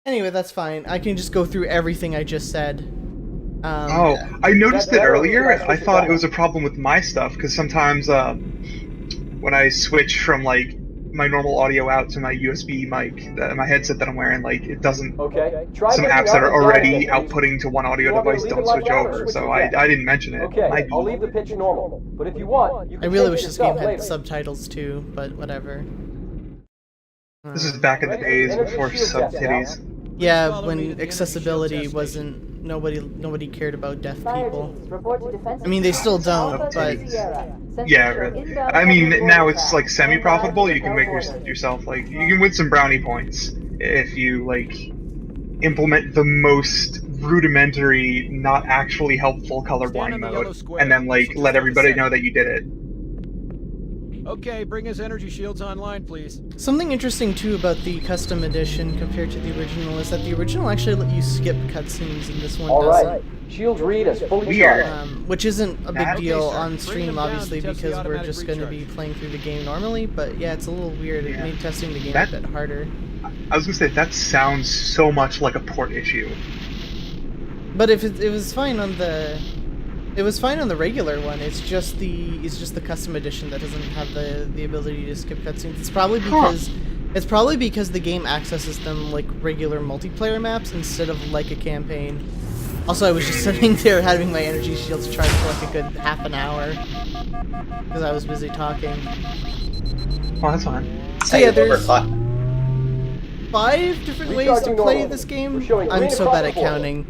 Anyway, that's fine. I can just go through everything I just said. Oh, I noticed it earlier. I thought it was a problem with my stuff because sometimes when I switch from like my normal audio out to my USB mic, my headset that I'm wearing, like it doesn't. Okay. Try Some picking apps up that are and already diving again, please. outputting to one Do audio you want me to device leave it don't like switch that or over, switch so it back? I didn't mention it. Okay, Might be. I'll leave the pitch normal. But if you want, you I can really change wish it this game yourself had later. subtitles too, but whatever. This is back in the days before subtitles. Yeah, when accessibility wasn't nobody cared about deaf people. I mean, they still don't, but Yeah, really. I mean, now it's like semi-profitable. You can make yourself like you can win some brownie points if you like implement the most rudimentary, not actually helpful colorblind mode, and then like let everybody know that you did it. Okay, bring his energy shields online, please. something interesting too about the custom edition compared to the original is that the original actually let you skip cutscenes and this one doesn't. Alright. Shields read as fully Weird. charged. Which isn't a big Okay, deal sir. on Bring stream, them down obviously, to test the because we're automatic just going to be recharge. playing through the game normally, but yeah, it's a little weird. It Yeah. made testing the game That- a bit harder. I was gonna say that sounds so much like a port issue. But if it was fine on the... It was fine on the regular one. It's just the custom edition that doesn't have the ability to skip cutscenes. It's probably because the game accesses them like regular multiplayer maps instead of like a campaign. Also, I was just sitting there having my energy shields charged for like a good half an hour because I was busy talking. Oh, that's fine. So yeah, there's Overclock. 5 different ways to Recharging play normal. this We're game. showing I'm green so across bad the at board. counting.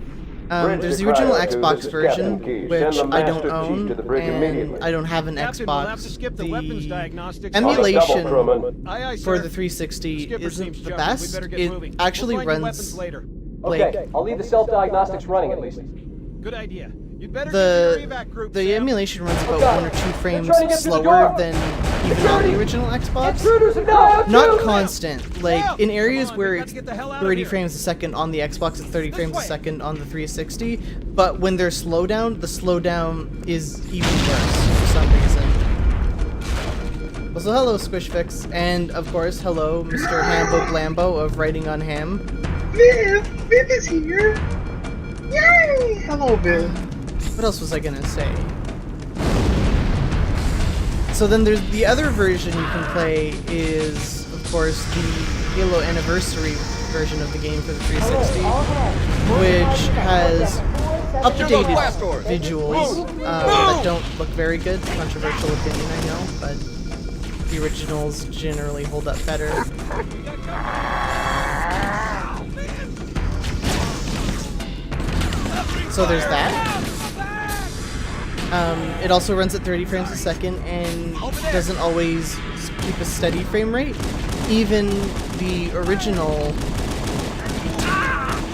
Bridge There's the to original Cryo 2, Xbox this is version, Captain Key. which Send the I Master don't Chief own, to the bridge and immediately. I don't have an Captain, we'll have Xbox. to skip the weapons diagnostics. emulation Double, Crewman. Aye, aye, for sir. the 360 Skipper isn't seems the jumpy. We best. better get It moving. actually We'll find the runs weapons later. like Okay, I'll leave the self-diagnostics running at least. Good idea. You'd better get your evac group, the Sam. emulation runs about Okay. 1 or 2 frames trying to get through the slower door. than even on the original Xbox. Intruders have now Not constant. Like in areas Come on, where we've got it's to get the hell out of 30 here. frames a second on the Xbox, it's 30 frames a way. second on the 360. But when there's slowdown, the slowdown is even worse for some reason. Also, hello Squishfix, and of course, hello Mr. Hambo Blambo of Writing on Ham. Viv is here! Yay! Hello, Viv. What else was I gonna say? So then there's the other version you can play is, of course, the Halo Anniversary version of the game for the 360, which has updated visuals that don't look very good. Controversial opinion, I know, but the originals generally hold up better. So there's that. It also runs at 30 frames a second and doesn't always keep a steady frame rate. Even the original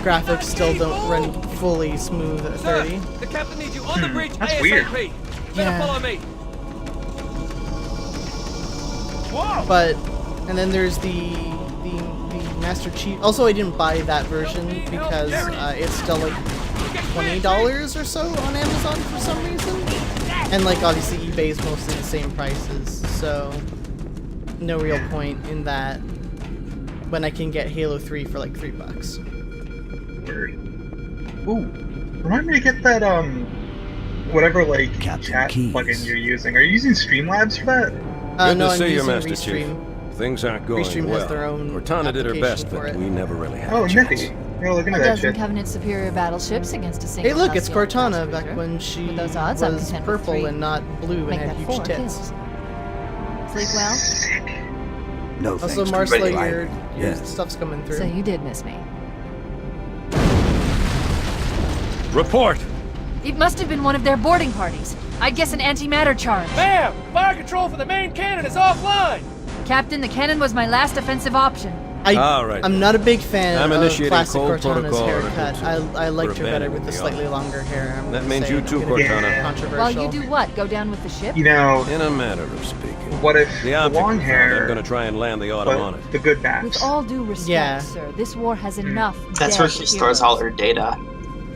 graphics still don't run fully smooth at 30. The captain needs you on the bridge That's ASAP. weird. Better Yeah. follow me. But, and then there's the Master Chief. Also, I didn't buy that version because it's still like $20 or so on Amazon for some reason. And like obviously eBay is mostly the same prices, so no real point in that when I can get Halo 3 for like $3. Word. Ooh, remind me to get that whatever like Captain chat Keys. plugin you're using. Are you using Streamlabs for that? Good No, to I'm see you, using Master Chief. Restream. Things aren't going Restream well. has their own Cortana did her best, application for but it. we never really had Oh, a chance. nifty. Gotta look into A that dozen shit. Covenant superior battleships against a single Hey, look, it's Halcyon class Cortana back cruiser. when she With those odds, I'm was content with purple 3. and not blue and Make had that huge 4 tits. kills. Sleep well? No Also, thanks to Marsla, Red your Light. Yes. stuff's coming through. So you did miss me. Report! It must have been one of their boarding parties. I'd guess an antimatter charge. Ma'am, fire control for the main cannon is offline. Captain, the cannon was my last offensive option. All right, I'm then. not a big fan I'm of initiating classic cold Cortana's protocol haircut. Article 2 I liked for her better with abandoning the the slightly offer. longer hair. I'm That gonna means say you I'm too, gonna be Cortana. controversial. While you do what? Go down with the ship? You know, In a matter of speaking. what if The the object long we found, I'm hair, gonna try and land the autumn on but it. the good maps? With all due respect, Yeah. sir, this war has enough That's dead where she stores all heroes. her data.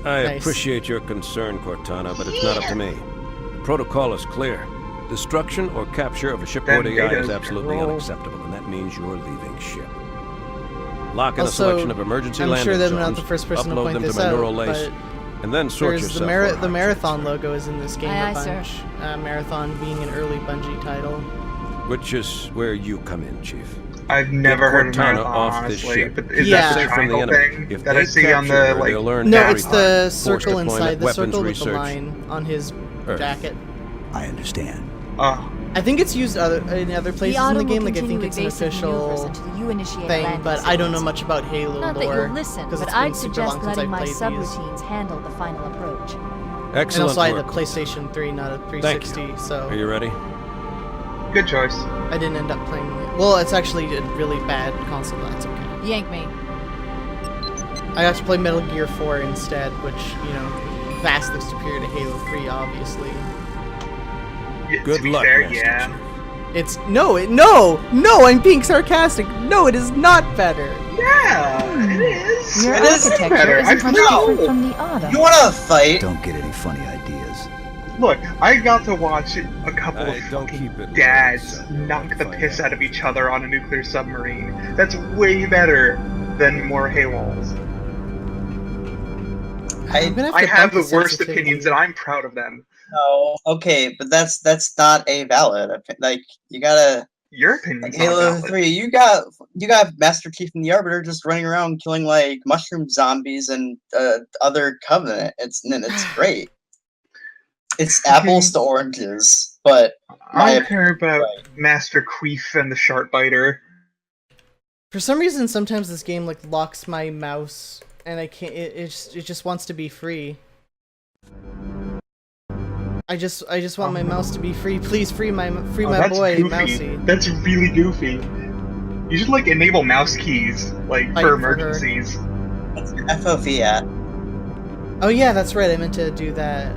I Nice. appreciate your concern, Cortana, but it's not up to me. The protocol is clear. Destruction or capture of a shipboard Then AI data is absolutely roll. unacceptable, and that means you're leaving ship. Lock in Also, a selection of emergency I'm landing sure that I'm not zones, the first person to upload point them this to my out, neural lace, but and then sort there's yourself. the marathon logo is in this game Aye, a aye, sir. bunch. Marathon being an early Bungie title. Which is where you come in, Chief. I've never heard of Cortana Marathon, off this honestly. ship. But is Yeah. that the Safe from the triangle enemy. thing If that they I see on capture the her, like? they'll learn No, everything. it's the Force circle deployment, inside. The weapons circle with the research. line on his Earth. jacket. I understand. Oh, I think it's used in other places in the game. Like I think it's an official thing, but I don't know much about Halo Not that lore you'll listen, because but it's been I'd super suggest long since letting I my played these. subroutines handle the final approach. And Excellent also, I had a work. PlayStation 3, not a Thank 360, you. so Are you ready? good choice. I didn't end up playing it. Well, it's actually a really bad console, but that's okay. Yank me. I got to play Metal Gear 4 instead, which, you know, vastly superior to Halo 3, obviously. Yeah, Good to be luck, fair, Master yeah. Chief. It's no, I'm being sarcastic. No, it is not better. Yeah, it is. Your It is architecture better. isn't much No. different from the Autumn. You wanna fight? Don't get any funny ideas. Look, I got to watch a couple of Don't fucking keep it low, dads so knock the find piss out. out of each other on a nuclear submarine. That's way better than more Halos. I'm gonna I to have bump the worst sensitivity. opinions, and I'm proud of them. No. Okay, but that's not a valid. Like you gotta Your opinions, Halo 3. You got Master Chief and the Arbiter just running around killing like mushroom zombies and other Covenant. It's great. It's apples to oranges, but I don't care about Master Queef and the Shark Biter. For some reason, sometimes this game like locks my mouse, and I can't. It just wants to be free. I just want my mouse to be free. Please free my That's boy, goofy. Mousy. That's really goofy. You should like enable mouse keys, like Fight for for her. emergencies. what's your FOV at? Oh yeah, that's right. I meant to do that.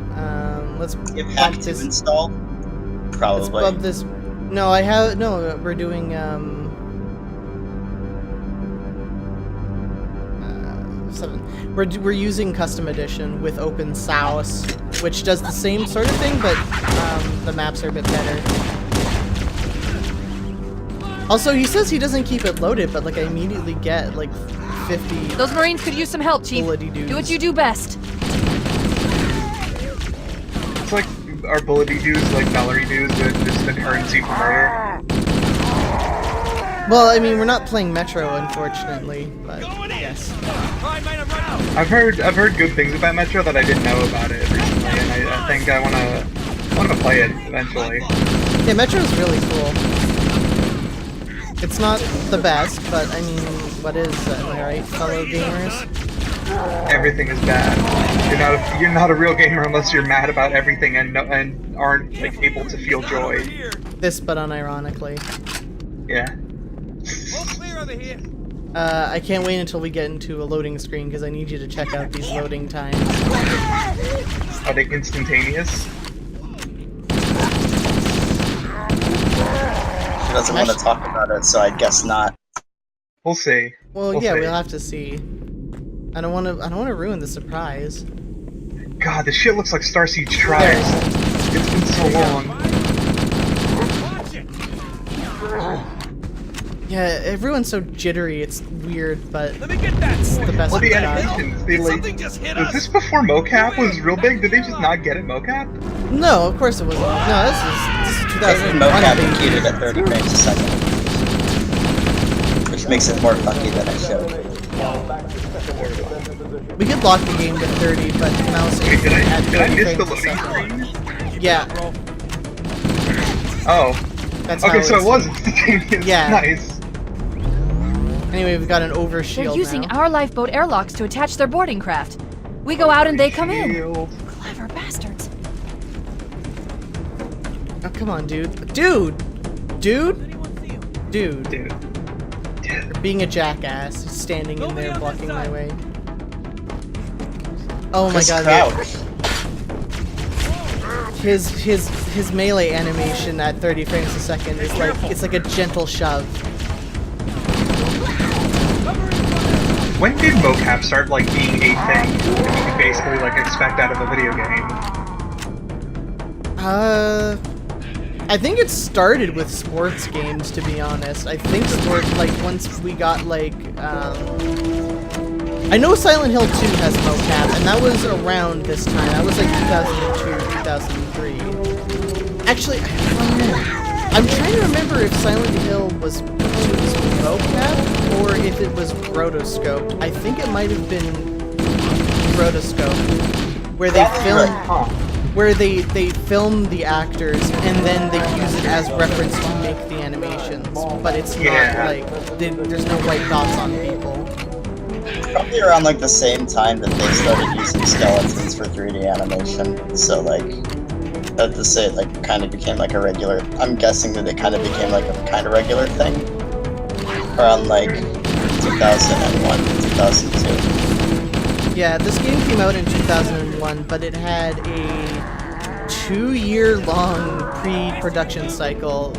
Let's You have bump to this. install? Let's Probably. bump this. No, I have no. We're doing 7. We're using custom edition with open source, which does the same sort of thing, but the maps are a bit better. Also, he says he doesn't keep it loaded, but like I immediately get like 50 Those Marines could use some help, Chief. bullety dudes. Do what you do best. It's like our bullety dudes, like Valerie dudes, with just the currency for murder. Well, I mean, we're not playing Metro, unfortunately, but yes. I've heard good things about Metro that I didn't know about it recently, and I think I wanna play it eventually. Yeah, Metro is really cool. It's not the best, but I mean, what is? Am I right, fellow gamers? Everything is bad. You're not a real gamer unless you're mad about everything and aren't like able to feel joy. This, but unironically. Yeah. All clear over here. I can't wait until we get into a loading screen because I need you to check out these loading times. Are they instantaneous? She doesn't want to talk about it, so I guess not. We'll see. Well, We'll yeah, see. we'll have to see. I don't want to ruin the surprise. God, this shit looks like Star Siege Tribes. It's been so long. Watch it. Yeah, everyone's so jittery. It's weird, but Let me get that. it's the best Well, we the got. animations, they like. Something just hit Was us. this before mocap was real big? Did they just not get it mocap? No, of course it wasn't. No, this is Every 2001. mocap computed at 30 frames a second, which makes it more fucky than it should. We could lock the game to 30, but the mouse Wait, is did at I 30 miss the frames a loading second. screen? Yeah, Oh. that's how Okay, so it's- it was instantaneous. Yeah. Nice. Anyway, we've got an They're overshield using now. our lifeboat airlocks to attach their boarding craft. We go out and they come in. Shield. Clever bastards. Oh, come on, dude. Dude! Dude! Dude. Dude. Dude. Being a jackass, standing in there blocking my way. Oh my Chris god, Crouch. his melee animation at 30 frames a second is like, it's like a gentle shove. When did mocap start like being a thing that you could basically like expect out of a video game? I think it started with sports games, to be honest. I think sports, like, once we got, like, I know Silent Hill 2 has mocap, and that was around this time. That was, like, 2002, 2003. Actually, I don't know. I'm trying to remember if Silent Hill was mocap, or if it was rotoscoped. I think it might have been rotoscoped, where they film... Where they film the actors and then they use it as reference to make the animations, but it's not like there's no white dots on people. Probably around like the same time that they started using skeletons for 3D animation, so like that to say it like kind of became like a regular. I'm guessing that it kind of became like a kind of regular thing around like 2001, 2002. Yeah, this game came out in 2001, but it had a 2-year-long pre-production cycle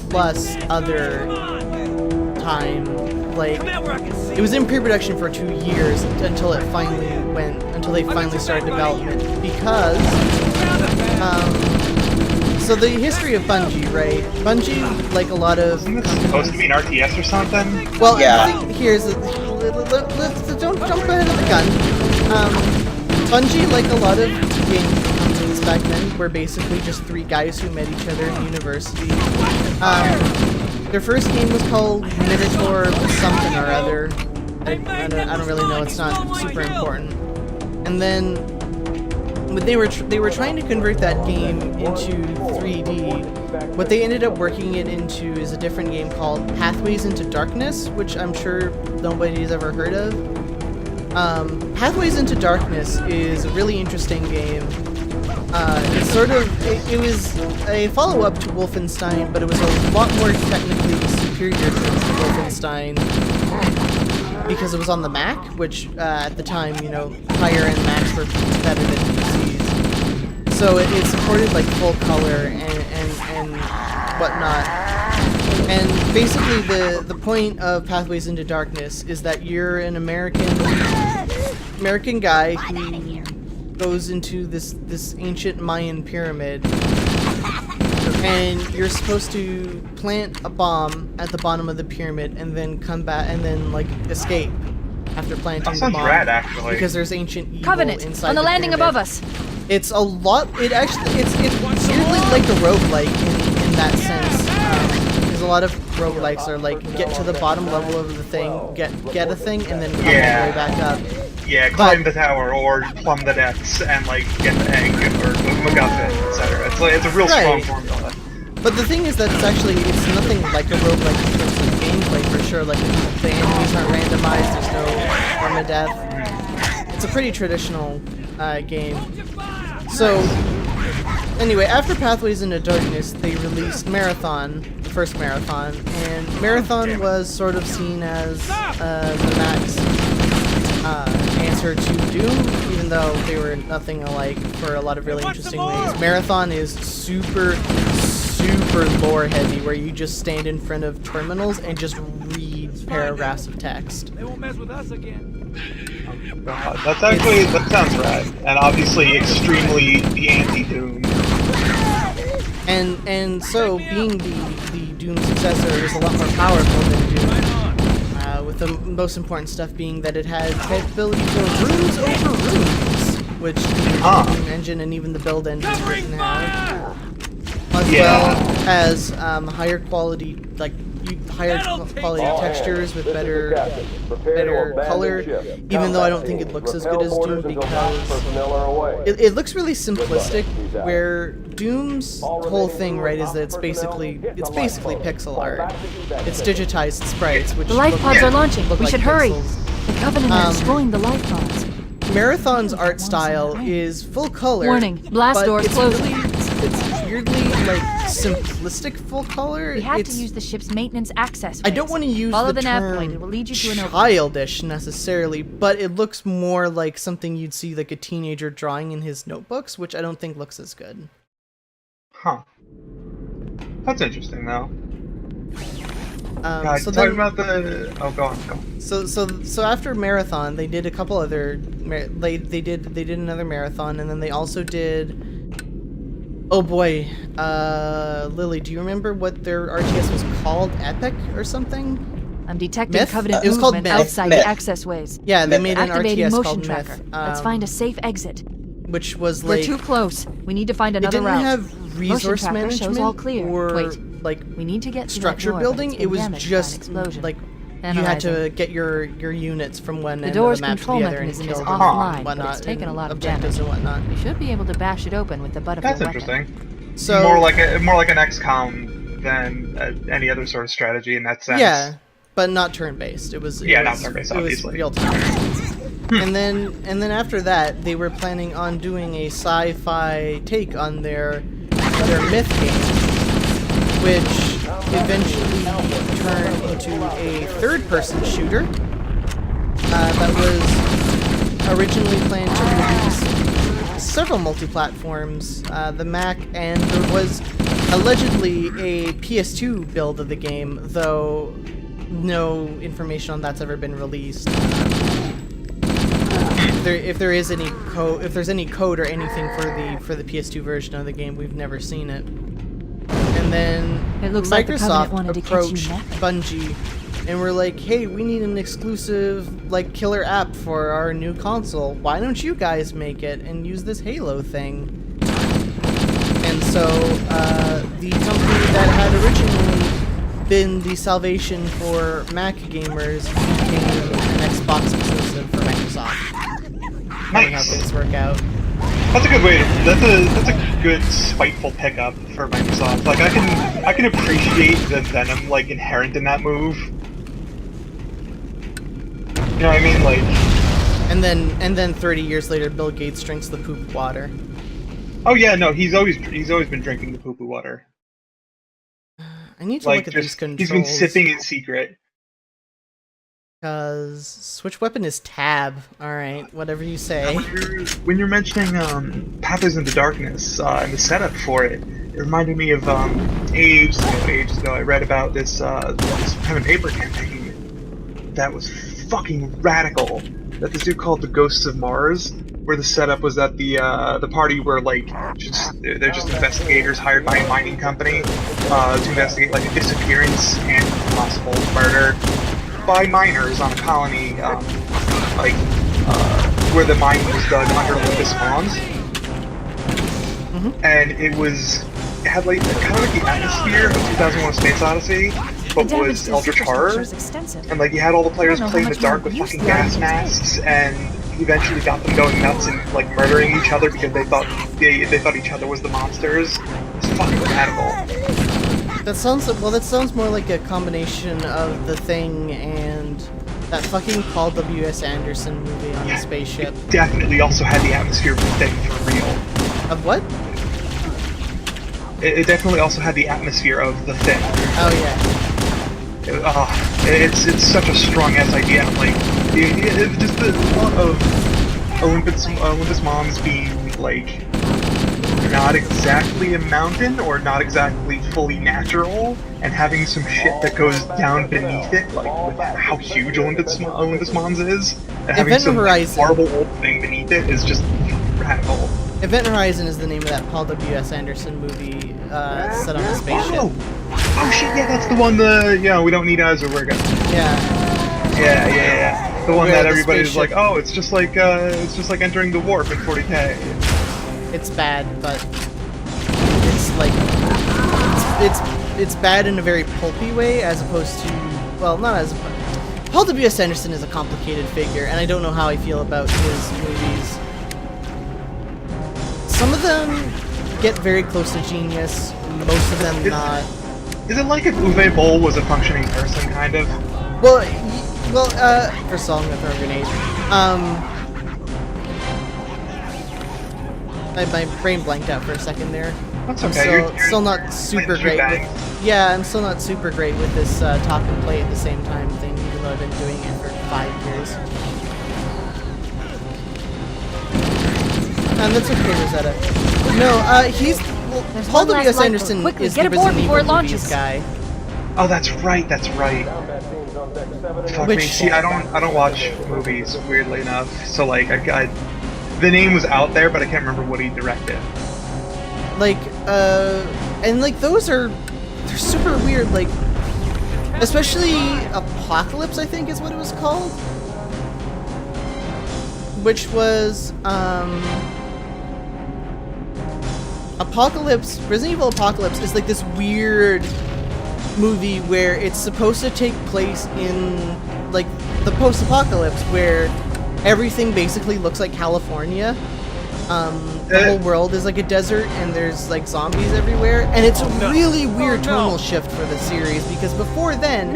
plus other time. Like, it was in pre-production for 2 years until they finally started development. Because, so the history of Bungie, right? Bungie, like a lot of Isn't this supposed to be an RTS or something? Well, Yeah. I think here's don't jump ahead of the gun. Bungie, like a lot of game companies back then, were basically just 3 guys who met each other in university. Their first game was called Minotaur something or other. I don't really know. It's not super important. And then, but they were trying to convert that game into 3D. What they ended up working it into is a different game called Pathways into Darkness, which I'm sure nobody's ever heard of. Pathways into Darkness is a really interesting game. It's sort of, it was a follow-up to Wolfenstein, but it was a lot more technically superior to Wolfenstein because it was on the Mac, which at the time, you know, higher-end Macs were better than PCs. So it supported like full color and whatnot. And basically the point of Pathways into Darkness is that you're an American guy who goes into this ancient Mayan pyramid, and you're supposed to plant a bomb at the bottom of the pyramid and then come back and then like escape after planting That the sounds bomb. rad, actually. Because there's ancient evil Covenant, inside on the landing pyramid. above us. It's a lot. It's weirdly like a roguelike in that sense. Because a lot of roguelikes are like get to the bottom level of the thing, get a thing, and then come all the way back up. Yeah, climb the tower or plumb the depths and like get the egg or the MacGuffin, etc. It's a real strong Right. formula. But the thing is that it's nothing like a roguelike in terms of gameplay for sure. Like the enemies aren't randomized. There's no permadeath. It's a pretty traditional game. So anyway, after Pathways into Darkness, they released Marathon, the first Marathon, and Marathon was sort of seen as the Mac's answer to Doom, even though they were nothing alike for a lot of really interesting ways. Marathon is super lore heavy, where you just stand in front of terminals and just read paragraphs of text. They won't mess with us again. That sounds rad, and obviously extremely the anti-Doom. And so being the Doom successor is a lot more powerful than Doom. With the most important stuff being that it had capability for rooms over rooms, which the Doom engine and even the build engine didn't have. As well as higher quality, quality textures with better color. Even though I don't think it looks as good as Doom because it looks really simplistic. Where Doom's whole thing, right, is that it's basically pixel art. It's digitized sprites, which The life pods are launching. look We like should hurry. pixels. The Covenant are destroying the life pods. Marathon's art style is full color. Warning, blast but doors it's closing. It's weirdly like simplistic full color. We have It's, to use the ship's maintenance access I ways. don't want to use Follow the the nav term point. It will lead you to an opening. childish necessarily, but it looks more like something you'd see like a teenager drawing in his notebooks, which I don't think looks as good. Huh. That's interesting, though. So talking then, about the... Oh, go on. so after Marathon, they did a couple other. They did another Marathon, and then they also did Oh boy, Lily, do you remember what their RTS was called? Epic or something? I'm detecting Myth? Covenant It was called movement Myth. outside Myth. the access ways. Yeah, they made an Activating RTS motion called tracker. Myth. Let's find a safe exit. Which was We're like too close. We need to find it another didn't route. have resource Motion tracker shows management all clear. or Wait, like we need to get to that structure door, but building. it's It been was damaged by an just explosion. like you had to Analyzing. get your units from one The end door's of the map to control the other and mechanism is kill them offline, and but whatnot, it's taken and a lot of objectives damage. and whatnot. We should be able to bash it open with the butt of That's your weapon. interesting. So more like an XCOM than any other sort of strategy in that sense. yeah, but not turn-based. It was not turn-based, It was obviously. real time. and then after that, they were planning on doing a sci-fi take on their Myth game, which eventually turned into a third-person shooter that was originally planned to release several multi-platforms, the Mac, and there was allegedly a PS2 build of the game, though no information on that's ever been released. If there's any code or anything for the PS2 version of the game, we've never seen it. And then It looks like the Covenant Microsoft wanted to catch you approached next. Bungie and we're like, hey, we need an exclusive like killer app for our new console. Why don't you guys make it and use this Halo thing? And so the company that had originally been the salvation for Mac gamers became an Xbox exclusive for Microsoft. Funny how things work out. That's a good way to. That's a good spiteful pickup for Microsoft. Like I can appreciate the venom like inherent in that move. You know what I mean? Like. And then 30 years later, Bill Gates drinks the poop water. Oh yeah, no, he's always been drinking the poo-poo water. I need to Like look at these just controls. he's been sipping in secret. Because switch weapon is tab. Alright, whatever you say. When you're mentioning Pathways into Darkness and the setup for it, it reminded me of ages ago I read about this pen and paper campaign that was fucking radical. That this dude called the Ghosts of Mars, where the setup was that the party were like they're just investigators hired by a mining company to investigate like a disappearance and possible murder by miners on a colony, where the mine was dug under Olympus Mons. And it had like kind of like the atmosphere of 2001: A Space Odyssey, but The damage was to Eldritch superstructure Horror. is extensive. And like you had all the players I don't know playing how in the much dark more with use fucking the gas items masks, and eventually got them going nuts and like murdering each other because they thought each other was the monsters. It's fucking radical. That sounds more like a combination of The Thing and that fucking Paul W.S. Anderson movie on the spaceship. It definitely also had the atmosphere of the Thing for real. Of what? It definitely also had the atmosphere of the Thing. Oh yeah. It's such a strong ass idea. Like just the thought of Olympus Mons being like not exactly a mountain or not exactly fully natural, and having some shit that goes down beneath it, like with how huge Olympus Mons is, and having Event some Horizon. horrible old thing beneath it is just radical. Event Horizon is the name of that Paul W.S. Anderson movie set on a spaceship. Oh shit, yeah, that's the one. We don't need eyes or we're good. Yeah. Yeah. The one Where that the everybody's spaceship- like, oh, it's just like entering the warp in 40K. It's bad, but it's like it's bad in a very pulpy way, as opposed to not as. Paul W.S. Anderson is a complicated figure, and I don't know how I feel about his movies. Some of them get very close to genius, most of them not. Is it like if Uwe Boll was a functioning person, kind of? For Song with a Grenade. My brain blanked out for a second there. That's I'm okay. still not super great with. Yeah, I'm still not super great with this talk and play at the same time thing, even though I've been doing it for 5 years. And that's okay, Rosetta. No, he's There's Paul one last W.S. lifeboat. Anderson Quickly, is get the aboard Resident before it Evil movies launches. guy. Oh, that's right. Fuck me. Which- See, I don't watch movies, weirdly enough. So like, the name was out there, but I can't remember what he directed. Like, and like those are, they're super weird, like, especially Apocalypse, I think is what it was called. Which was, Apocalypse, Resident Evil Apocalypse is like this weird movie where it's supposed to take place in, like, the post-apocalypse, where everything basically looks like California. The whole world is like a desert, and there's like zombies everywhere, and it's a really weird tonal shift for the series, because before then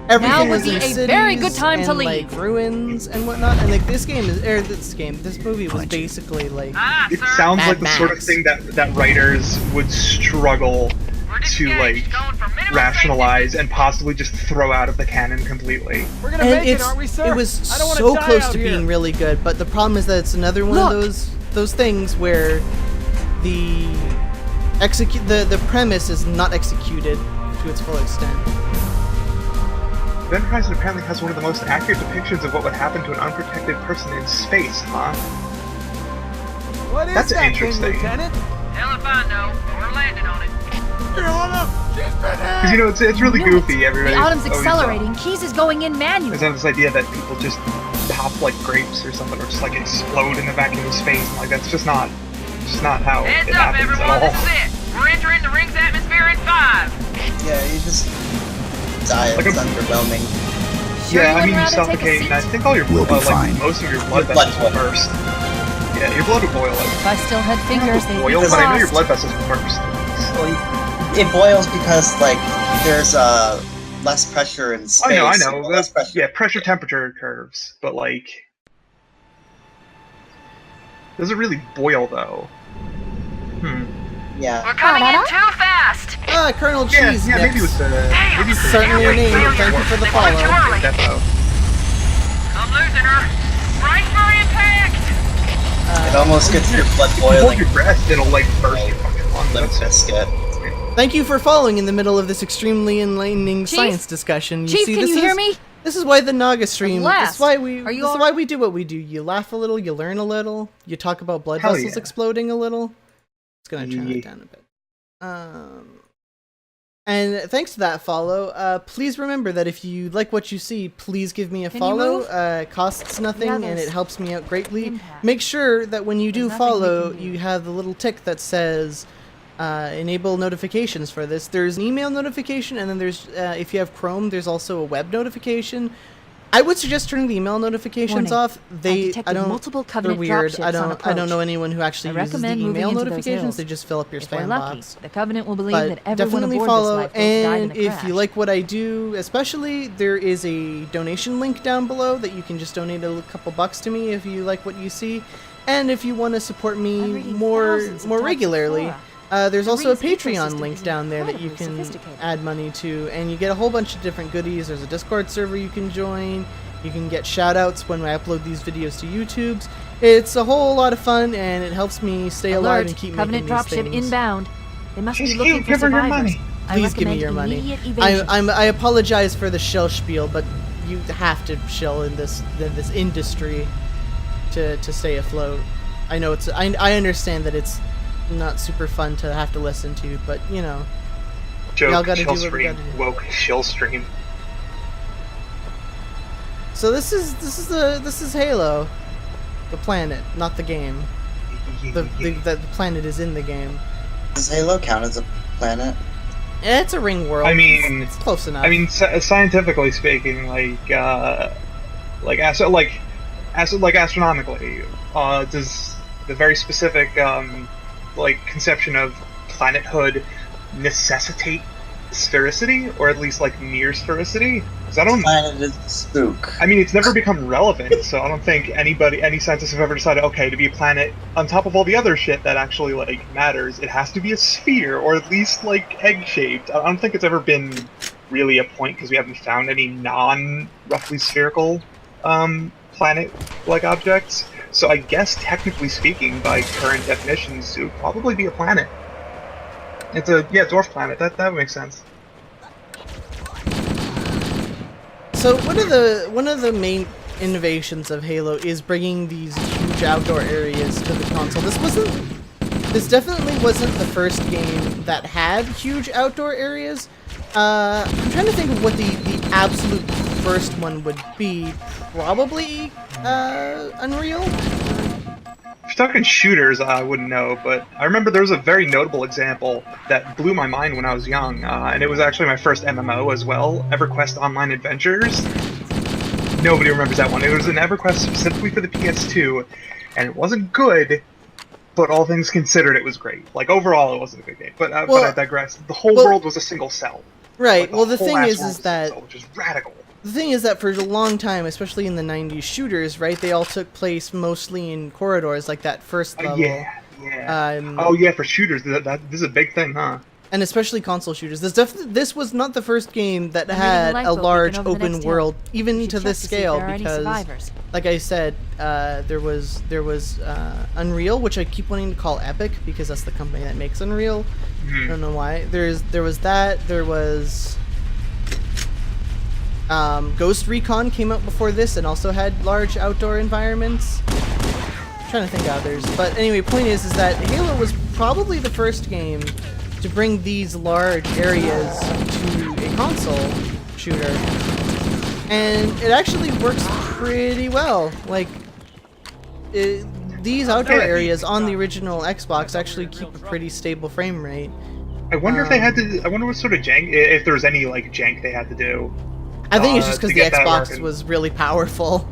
everything Now was would be in a cities very good time and to leave. like ruins and whatnot, and like this movie was basically like It sounds Mad like the sort of Max. thing that writers would struggle to like rationalize and possibly just throw out of the canon completely. We're gonna and make it, aren't we, sir? it was I don't wanna so die close out to here. being really good, but the problem is that it's another one of those things where the premise is not executed to its full extent. Event Horizon apparently has one of the most accurate depictions of what would happen to an unprotected person in space, huh? What is That's that interesting. thing, Lieutenant? Hell if I know, but we're landing on it. Because you know it's really Knew it. goofy. Everybody The Autumn's always, accelerating. Keys is going in manually. There's this idea that people just pop like grapes or something, or just like explode in the vacuum of space. And, like that's just not how Heads it up, happens everyone, at all. this is it. We're entering the ring's atmosphere in 5. Yeah, you just die. Like It's a- underwhelming. Sure Yeah, you I wouldn't mean you rather take a suffocate, and I seat? think all your We'll be like fine. most of your blood Your blood vessels will. burst. Yeah, your blood would boil. If I still had fingers, they'd be Boil, but I know your crossed. blood vessels would burst. It boils because like there's less pressure in space. I know. Less pressure. Yeah, pressure temperature curves, but like, does it really boil though? Yeah. We're coming in too fast. Ah, Colonel Yeah, Cheese. yeah, maybe it was maybe it's Certainly your name. Thank you for the follow. Defo. I'm losing her. Brace for impact. It almost gets your blood If you hold boiling. your breath, it'll like burst your fucking lungs. Limp That's Bizkit. Thank you for following in the middle of this extremely enlightening Chief? science discussion. You Chief, see, can this you is, hear me? This is why the Naga stream. This last. is why we. Are you This is all why we do what we do. You laugh a little. You learn a little. You talk about blood Hell vessels yeah. exploding a little. It's gonna turn Yeah. it down a bit. And thanks to that follow. Please remember that if you like what you see, please give me a Can you follow. move? It costs nothing and others. it helps me out greatly. Impact. Make sure that when you do There's nothing we follow, can do. you have the little tick that says enable notifications for this. There's an email notification, and then there's if you have Chrome, there's also a web notification. I would suggest turning the email notifications Warning. off. I I detected don't. multiple They're Covenant weird. dropships I on don't approach. know anyone who actually I uses the recommend moving email into those notifications. hills. They just fill up your If we're spam lucky, box. the Covenant will believe But that everyone definitely aboard follow, this lifeboat died in and a if crash. you like what I do, especially, there is a donation link down below that you can just donate a couple bucks to me if you like what you see, and if you want to support I'm me reading more thousands of types of regularly, flora. there's The also a ring's Patreon ecosystem link is down there that you incredibly can sophisticated. add money to, and you get a whole bunch of different goodies. There's a Discord server you can join. You can get shout-outs when I upload these videos to YouTube. It's a whole lot of fun, and it helps me stay alive Alert! and keep Covenant making these dropship things. inbound. They must Just be looking keep for giving her survivors. money. I Please give me recommend your money. immediate evasion. I apologize for the shell spiel, but you have to shell in this industry to stay afloat. I know I understand that it's not super fun to have to listen to, but you know. Y'all Joke, gotta chill do what we stream, gotta do. woke, chill stream. So this is Halo, the planet, not the game. The planet is in the game. Does Halo count as a planet? It's a ring world. I mean, it's close enough. I mean, scientifically speaking, astronomically, does the very specific conception of planethood necessitate sphericity, or at least like near sphericity? Because I don't. Planet is spook. I mean, it's never become relevant, so I don't think any scientists have ever decided, okay, to be a planet, on top of all the other shit that actually, like, matters, it has to be a sphere, or at least, like, egg-shaped. I don't think it's ever been really a point, because we haven't found any non-roughly spherical, planet-like objects. So I guess, technically speaking, by current definitions, it would probably be a planet. It's a, dwarf planet, that would make sense. So one of the main innovations of Halo is bringing these huge outdoor areas to the console. This wasn't this definitely wasn't the first game that had huge outdoor areas. I'm trying to think of what the absolute first one would be. Probably Unreal? If you're talking shooters, I wouldn't know, but I remember there was a very notable example that blew my mind when I was young, and it was actually my first MMO as well, EverQuest Online Adventures. Nobody remembers that one. It was an EverQuest specifically for the PS2, and it wasn't good, but all things considered, it was great. Like, overall, it wasn't a good game, but I digress. The whole world was a single cell. Right, Like, well, the whole thing ass is world was a that... cell, which is radical. The thing is that for a long time, especially in the 90s shooters, right, they all took place mostly in corridors, like that first level. Yeah. Oh yeah, for shooters, this is a big thing, huh? And especially console shooters. This was not the first game that had a large open world, even to this scale, because, like I said, there was Unreal, which I keep wanting to call Epic because that's the company that makes Unreal. I don't know why. There was that. There was Ghost Recon came out before this and also had large outdoor environments. I'm trying to think of others, but anyway, point is that Halo was probably the first game to bring these large areas to a console shooter, and it actually works pretty well. Like, these outdoor areas on the original Xbox actually keep a pretty stable frame rate. I wonder if they had to. I wonder what sort of jank, if there was any like jank they had to do. I think it's just because to the get that Xbox working. was really powerful.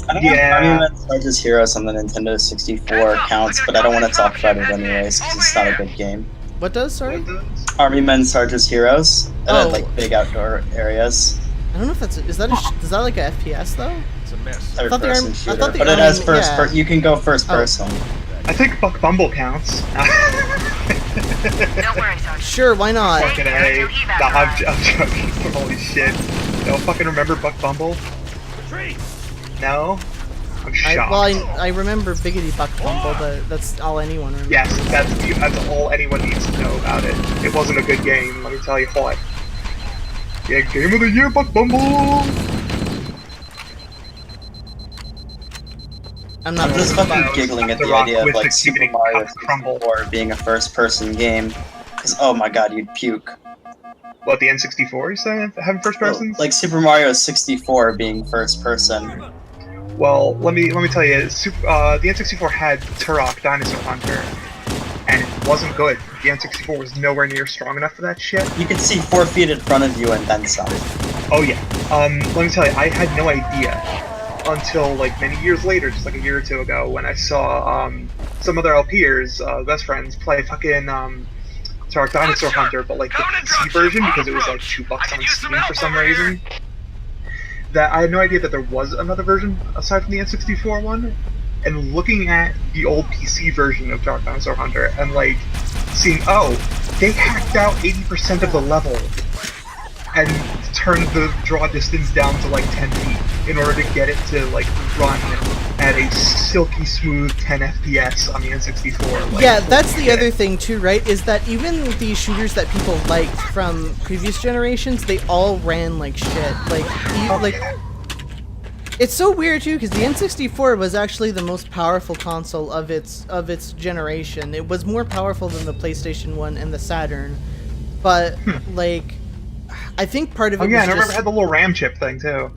I don't know if Army Men Sarge's Heroes on the Nintendo 64 counts, but I don't want to talk about it anyways because it's not a good game. What does? Sorry. Army Men Sarge's Heroes. That had like big outdoor areas. I don't know if that's is that like a FPS though? It's a mess. Third thought the person Army- I shooter, thought the but it has Army- first. yeah. You can go first person. I think Buck Bumble counts. Don't worry, Sarge. Sure, why not? Fucking A. Nah, I'm joking. Holy shit. You don't fucking remember Buck Bumble? No? I'm shocked. I remember Biggity Buck Bumble, but that's all anyone remembers. Yes, that's all anyone needs to know about it. It wasn't a good game, let me tell you what. Yeah, Game of the Year, Buck Bumble! I'm not I'm just fucking giggling at the idea of like Super Mario Crumble 64 being a first-person game. Because oh my god, you'd puke. What, the N64 you saying? Having first person? Like Super Mario 64 being first-person. Well, let me tell you, the N64 had Turok Dinosaur Hunter, and it wasn't good. The N64 was nowhere near strong enough for that shit. You could see 4 feet in front of you and then some. Oh yeah. Let me tell you, I had no idea until like many years later, just like a year or two ago, when I saw some other LPers, best friends, play fucking Turok Dinosaur Hunter, but like the PC version because it was like $2 on Steam for some reason. That I had no idea that there was another version aside from the N64 one, and looking at the old PC version of Turok Dinosaur Hunter and like seeing, oh, they hacked out 80% of the level and turned the draw distance down to like 10 feet in order to get it to like run at a silky smooth 10 FPS on the N64. Like, Yeah, that's the other thing too, right? Is that even the shooters that people liked from previous generations, they all ran like shit. It's so weird too, because the N64 was actually the most powerful console of its generation. It was more powerful than the PlayStation 1 and the Saturn, but like, I think part of it Oh yeah, was and I remember just, it had the little RAM chip thing too.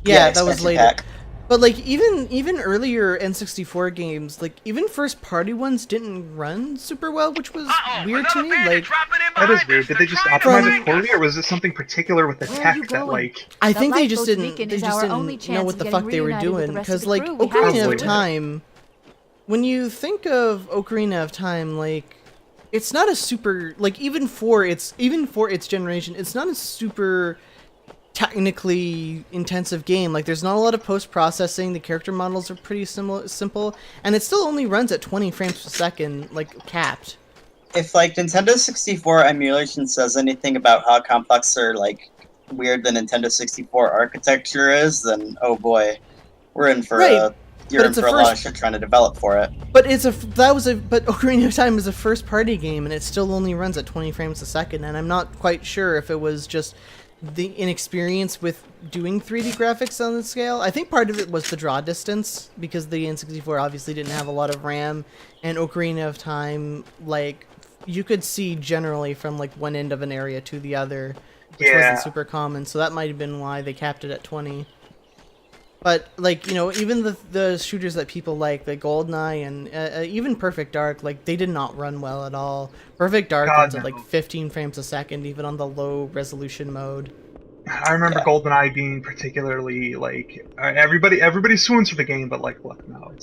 yeah, that was expansion later. pack. But like even earlier N64 games, like even first party ones didn't run super well, which was weird to me. Like, That is weird. Did they just optimize it poorly, or was it something particular with the tech that like? I think they just lifeboat's didn't. beacon They is just our didn't only know chance what of the getting fuck they were reunited with doing. the rest Because of the like crew. We have Ocarina to. of Time, when you think of Ocarina of Time, like it's not a super like even for its generation, it's not a super technically intensive game. Like there's not a lot of post-processing, the character models are pretty simple, and it still only runs at 20 frames per second, like capped. If like Nintendo 64 emulation says anything about how complex or like weird the Nintendo 64 architecture is, then oh boy, we're in for Right, you're but in it's a for a lot of first- shit trying to develop for it. But but Ocarina of Time is a first party game, and it still only runs at 20 frames a second, and I'm not quite sure if it was just the inexperience with doing 3D graphics on the scale. I think part of it was the draw distance, because the N64 obviously didn't have a lot of RAM, and Ocarina of Time, like, you could see generally from like one end of an area to the other, which wasn't super common, so that might have been why they capped it at 20. But, like, you know, even the shooters that people like GoldenEye and even Perfect Dark, like, they did not run well at all. Perfect Dark runs at like 15 frames a second, even on the low resolution mode. I remember GoldenEye being particularly, like, everybody swoons for the game, but, like, look, no,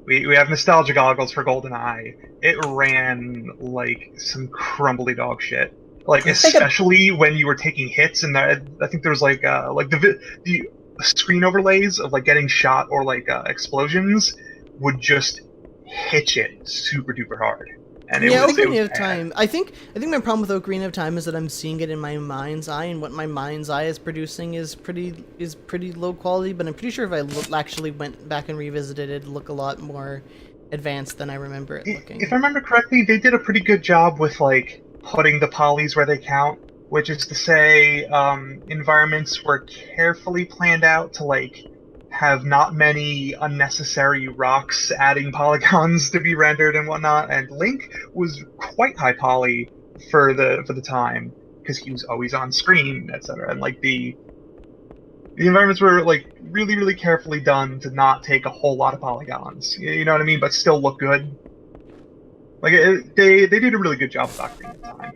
we have nostalgia goggles for GoldenEye. It ran like some crumbly dog shit. Like, especially when you were taking hits, and I think there was like the screen overlays of like getting shot or like explosions would just hit it super duper hard. And Ocarina of Time. I think my problem with Ocarina of Time is that I'm seeing it in my mind's eye, and what my mind's eye is producing is pretty low quality. But I'm pretty sure if I actually went back and revisited it, it'd look a lot more advanced than I remember it looking. If I remember correctly, they did a pretty good job with like putting the polys where they count, which is to say, environments were carefully planned out to like have not many unnecessary rocks adding polygons to be rendered and whatnot, and Link was quite high poly for the time because he was always on screen, etc. And like the environments were like really carefully done to not take a whole lot of polygons, you know what I mean, but still look good. Like they did a really good job with Ocarina of Time.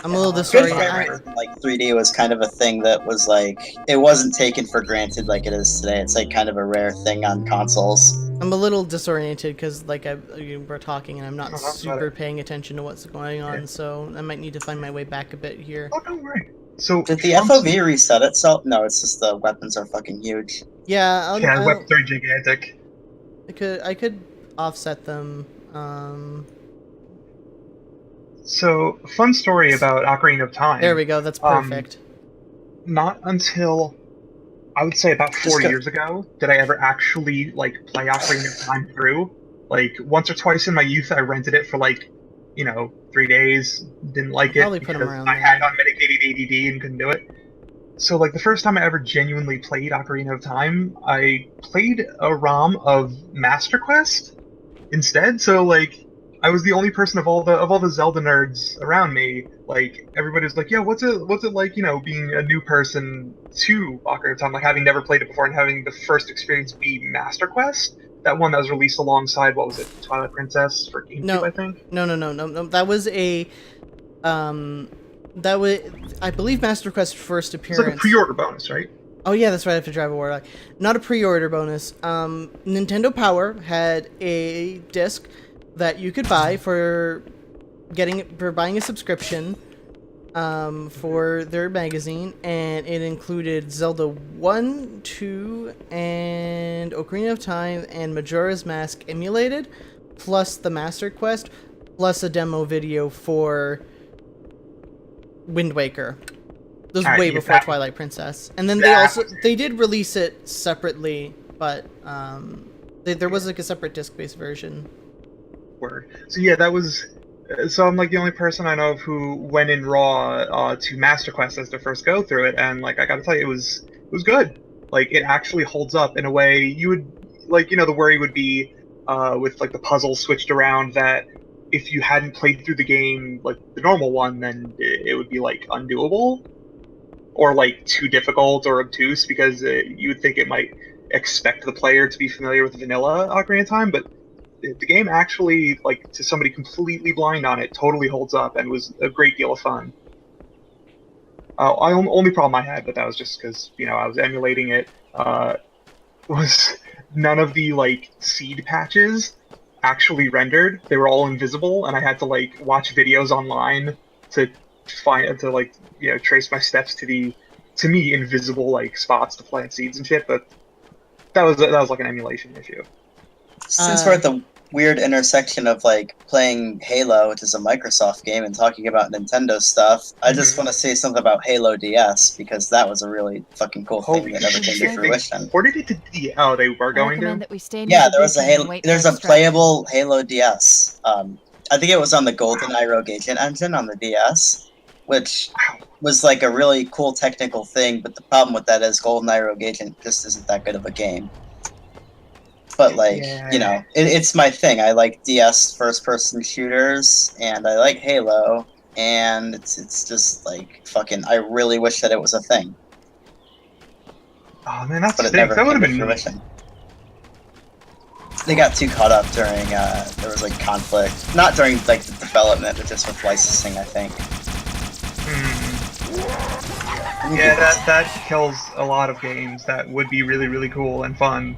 I'm a little disoriented. Like 3D was kind of a thing that was like, it wasn't taken for granted like it is today. It's like kind of a rare thing on consoles. I'm a little disoriented because like we're talking and I'm not super paying attention to what's going on, so I might need to find my way back a bit here. Oh, don't worry. So did the FOV reset itself? No, it's just the weapons are fucking huge. Yeah, weapons are gigantic. I could offset them. So, fun story about Ocarina of Time. There we go, that's perfect. Not until, I would say about 4 years ago, did I ever actually, like, play Ocarina of Time through. Like, once or twice in my youth, I rented it for, like, 3 days, didn't like it because I had unmedicated ADD and couldn't do it. So, like, the first time I ever genuinely played Ocarina of Time, I played a ROM of Master Quest instead, so, like, I was the only person of all the Zelda nerds around me. Like, everybody's like, yeah, what's it like, being a new person to Ocarina of Time, like having never played it before and having the first experience be Master Quest, that one that was released alongside, what was it, Twilight Princess for GameCube, I think. No. That was I believe Master Quest's first appearance. It's like a pre-order bonus, right? Oh yeah, that's right. I have to drive a Warlock. Not a pre-order bonus. Nintendo Power had a disc that you could buy for buying a subscription for their magazine, and it included Zelda 1, 2, and Ocarina of Time and Majora's Mask emulated, plus the Master Quest, plus a demo video for Wind Waker. This was way before Twilight Princess. And then they did release it separately, but there was like a separate disc-based version. Word. So yeah, that was. So I'm like the only person I know of who went in raw to Master Quest as their first go through it, and like I gotta tell you, it was good. Like, it actually holds up in a way you would like. The worry would be with like the puzzles switched around, that if you hadn't played through the game like the normal one, then it would be like undoable or like too difficult or obtuse, because you would think it might expect the player to be familiar with vanilla Ocarina of Time, but the game actually, like, to somebody completely blind on it, totally holds up and was a great deal of fun. Only problem I had, but that was just because, I was emulating it, was none of the, like, seed patches actually rendered. They were all invisible, and I had to, like, watch videos online to trace my steps to me, invisible, like, spots to plant seeds and shit, but that was like an emulation issue. Since we're at the weird intersection of like playing Halo, which is a Microsoft game, and talking about Nintendo stuff, I just want to say something about Halo DS, because that was a really fucking cool thing that never came to fruition. Where did it they were going to? Yeah, there's a playable Halo DS. I think it was on the GoldenEye Rogue Agent engine on the DS. which was like a really cool technical thing, but the problem with that is GoldenEye Rogue Agent just isn't that good of a game. But like, you know, it's my thing. I like DS first-person shooters, and I like Halo, and it's just like fucking. I really wish that it was a thing, Oh man, that's but it sick. never That would came have to been neat. fruition. They got too caught up during there was like conflict, not during like the development, but just with licensing, I think. Yeah, that kills a lot of games that would be really, really cool and fun.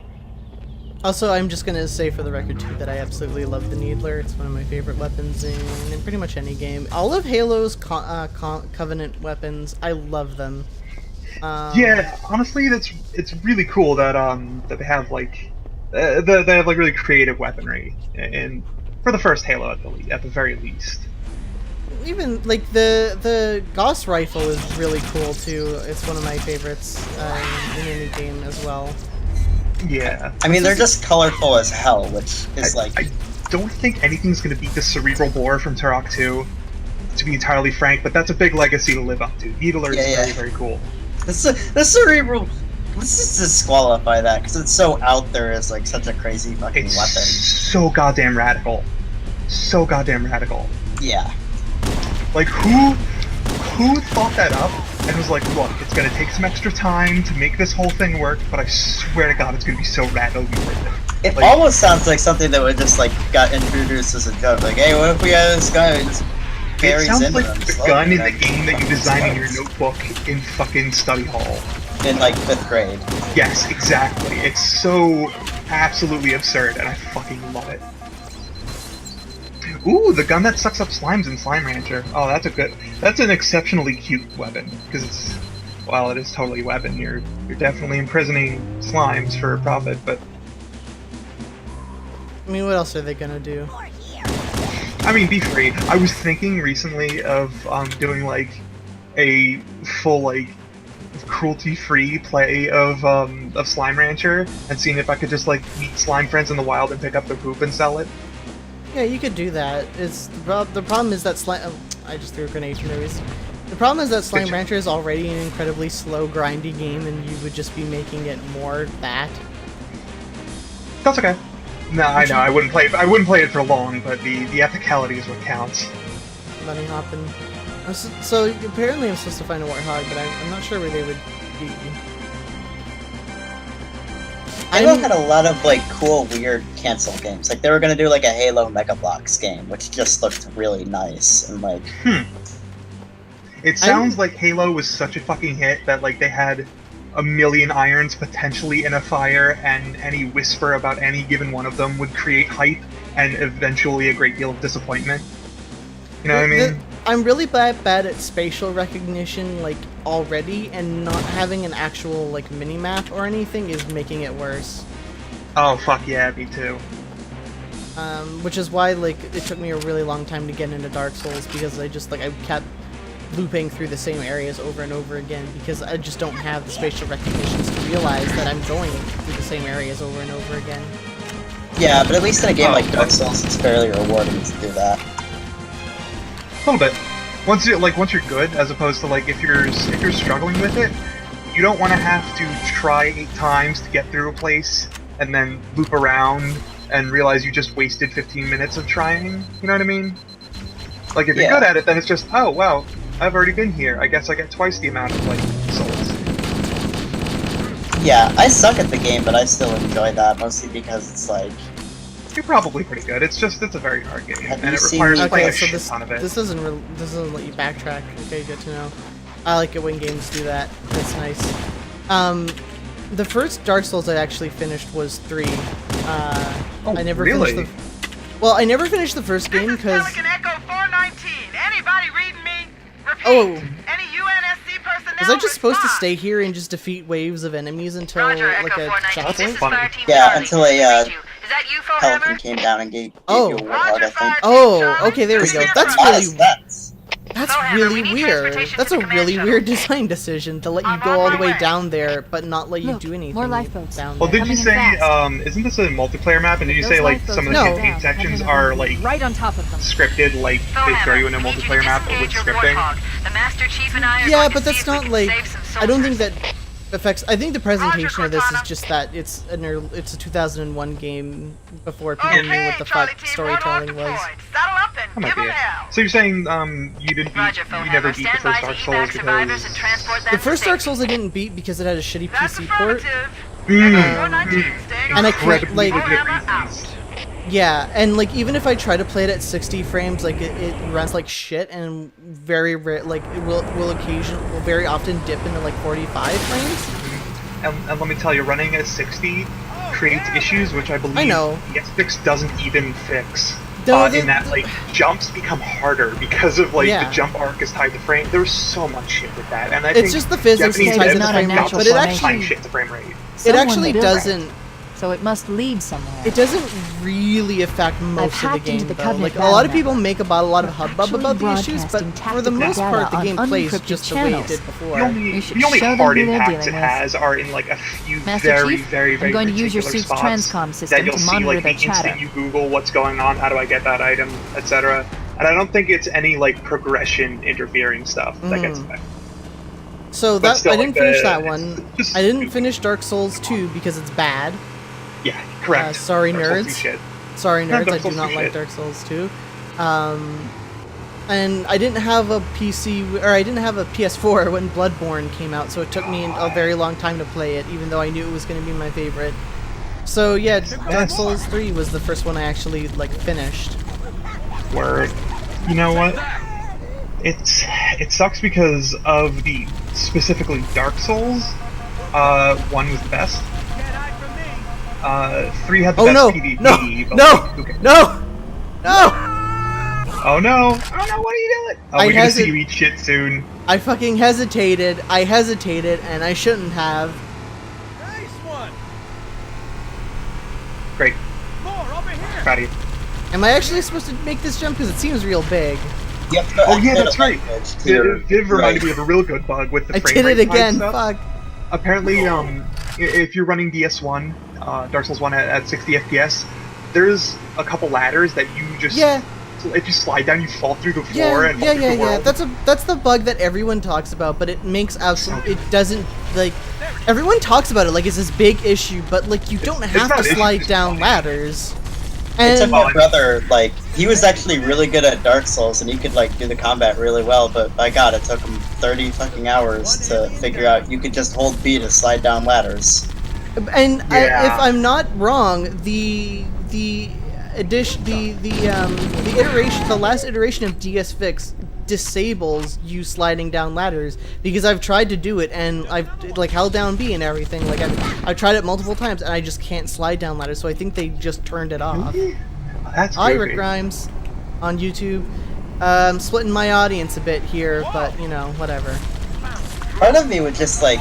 Also, I'm just gonna say for the record too that I absolutely love the Needler. It's one of my favorite weapons in pretty much any game. All of Halo's Covenant weapons, I love them. Yeah, honestly, it's really cool that that they have like they have like really creative weaponry, and for the first Halo at the very least. Even like the Gauss rifle is really cool too. It's one of my favorites in any game as well. Yeah. I mean, they're just colorful as hell, which is like. I don't think anything's gonna beat the Cerebral Bore from Turok 2, to be entirely frank, but that's a big legacy to live up to. Needler is very, very cool. The Cerebral. Let's just disqualify that because it's so out there as like such a crazy fucking It's weapon. so goddamn radical. So goddamn radical. Yeah. Like who thought that up and was like, look, it's gonna take some extra time to make this whole thing work, but I swear to God, it's gonna be so radically worth it. It Like, almost sounds like something that would just like got introduced as a joke. Like, hey, what if we had this guy who just it carries sounds into like them the slowly, gun in the and game that you then design in your explodes notebook in fucking study hall. in like 5th grade. Yes, exactly. It's so absolutely absurd, and I fucking love it. Ooh, the gun that sucks up slimes in Slime Rancher. Oh, that's an exceptionally cute weapon, because it's, while it is totally a weapon, you're definitely imprisoning slimes for profit, but I mean, what else are they gonna do? I mean, be free. I was thinking recently of doing like a full like cruelty-free play of Slime Rancher and seeing if I could just like meet slime friends in the wild and pick up their poop and sell it. Yeah, you could do that. It's the problem is that slime. Oh, I just threw a grenade for no reason. The problem is that Slime Rancher is already an incredibly slow, grindy game, and you would just be making it more that. That's okay. No, I know I wouldn't play it for long, but the ethicality is what counts. Bunny hopping. So apparently I'm supposed to find a warthog, but I'm not sure where they would be. Halo had a lot of like cool, weird cancel games. Like they were gonna do like a Halo Mega Bloks game, which just looked really nice and like. It sounds like Halo was such a fucking hit that like they had a million irons potentially in a fire, and any whisper about any given one of them would create hype and eventually a great deal of disappointment. You know what I mean? I'm really bad at spatial recognition, like, already, and not having an actual, like, mini-map or anything is making it worse. Oh, fuck yeah, me too. Which is why, like, it took me a really long time to get into Dark Souls, because I just, like, I kept looping through the same areas over and over again, because I just don't have the spatial recognitions to realize that I'm going through the same areas over and over again. Yeah, but at least in a game like Dark Souls, it's fairly rewarding to do that. A little bit. Once you're good, as opposed to like if you're struggling with it, you don't want to have to try 8 times to get through a place and then loop around and realize you just wasted 15 minutes of trying. You know what I mean? Like if you're good at it, then it's just, oh wow, I've already been here. I guess I get twice the amount of like souls. Yeah, I suck at the game, but I still enjoy that mostly because it's like. You're probably pretty good. It's a very hard game, and it seen- requires playing Okay, a so shit this ton of it. doesn't let you backtrack. Okay, good to know. I like it when games do that. That's nice. The first Dark Souls I actually finished was 3. I never really? finished I never finished the first game because. Pelican Echo 419. Anybody reading me? Repeat. Oh. Any UNSC personnel? Was I just supposed to respond. stay here and just defeat waves of enemies until Roger, like Echo a 419. This is checkpoint? Fire Team Yeah, Charlie. until a Is that you, Pelican Hammer? came down and gave Oh. you a warthog, I think. Oh, okay, there we go. That's really That's That's Bellhammer, we really need weird. transportation That's to a the command really shuttle. weird design decision to let you I'm go on all the my way way. down there, but not let you Look, do anything more lifeboats. down Well, there. did you Coming in say, fast. isn't this a multiplayer map? And did you Those say, like, lifeboats some of the No. campaign down, sections head are, on like, right on top of them. scripted, like, they throw you in a Bellhammer, we need you to multiplayer map with disengage your scripting? Warthog. The Master Chief and I are Yeah, going but to that's see if not we can like. save some I don't think soldiers. that affects. I think the presentation of this is Cortana. just that it's it's a 2001 game before people knew Okay, what the Charlie fuck Team, storytelling one on was. deployed. Saddle up and That might give be 'em it. hell. So you're saying, you didn't beat, Roger, you never Bellhammer. beat the Stand by first to Dark Souls evac survivors and because... transport them The to first Dark safety. Souls I didn't beat because it had a shitty That's PC port. affirmative. Mm, 419, staying And I on can't, course. like- Bellhammer out. Yeah, and like even if I try to play it at 60 frames, like it runs like shit, and very rare, like it will very often dip into like 45 frames. and let me tell you, running at 60 creates issues which I believe I know. PS6 doesn't even fix. No, In that, like, jumps become harder because of, like, Yeah. the jump arc is tied to frame. There's so much shit with that, and I It's think just the physics Japanese is tied to the devs frame have rate, got but to it find actually shit to frame rate. it actually doesn't. So it must lead somewhere. It doesn't really affect most of the hacked into game, the though. Covenant Like, a lot of battle people make about a lot of hubbub actually about the issues, but broadcasting for the most tactical part, the data game on plays unencrypted just the way it channels. did The before. only, You should the only show them hard who they're impacts dealing it with. has are in, like, a few Master very, Chief, very, very I'm going to use your particular suit's spots transcom that system you'll to see, monitor like, their the instant chatter. you Google what's going on, how do I get that item, etc. And I don't think it's any, like, progression interfering stuff that gets affected. So But that still, I didn't like, finish the- that one. just I didn't stupid. finish Dark Souls 2 because it's bad. Yeah, correct. Sorry, Dark Souls nerds. do shit. Sorry, No, nerds, Dark I do Souls not do like shit. Dark Souls 2. And I didn't have a PC, or I didn't have a PS4 when Bloodborne came out, so it took me a very long time to play it, even though I knew it was going to be my favorite. So yeah, Dark Souls 3 was the first one I actually, like, finished. Word. You know what? It sucks because of the specifically Dark Souls. 1 was the best. 3 had the Oh best no! PvP. No! but, No! like, who cares? No! No! Oh no! Oh no! What are you doing? Oh, I we're gonna see hesi- you eat shit soon. I fucking hesitated. I hesitated, and I shouldn't have. Nice one. Great. More over here. Proud of you. Am I actually supposed to make this jump? Because it seems real big. You have to Oh yeah, activate that's a right. language to your It did remind right. me of a real good bug with the I frame did it rate type again. stuff. Fuck. Apparently, if you're running DS1, Dark Souls 1 at 60 FPS, there's a couple ladders that you just Yeah. if you slide down, you fall through the floor Yeah, and yeah, fall through yeah, the yeah. world. That's the bug that everyone talks about, but it makes absolutely it doesn't like everyone talks about it like it's this big issue, but like you don't it's have not to an issue, slide it's down funny. ladders. It took And my brother, like, he was actually really good at Dark Souls and he could, like, do the combat really well, but by god, it took him 30 fucking hours to figure out you could just hold B to slide down ladders. Yeah. if I'm not wrong, the addition the iteration, the last iteration of DS Fix disables you sliding down ladders, because I've tried to do it and I've like held down B and everything, like I've tried it multiple times and I just can't slide down ladders, so I think they just turned it off. That's Hi, goofy. Rick Grimes on YouTube. I'm splitting my audience a bit here, but you know, whatever. Part of me would just, like,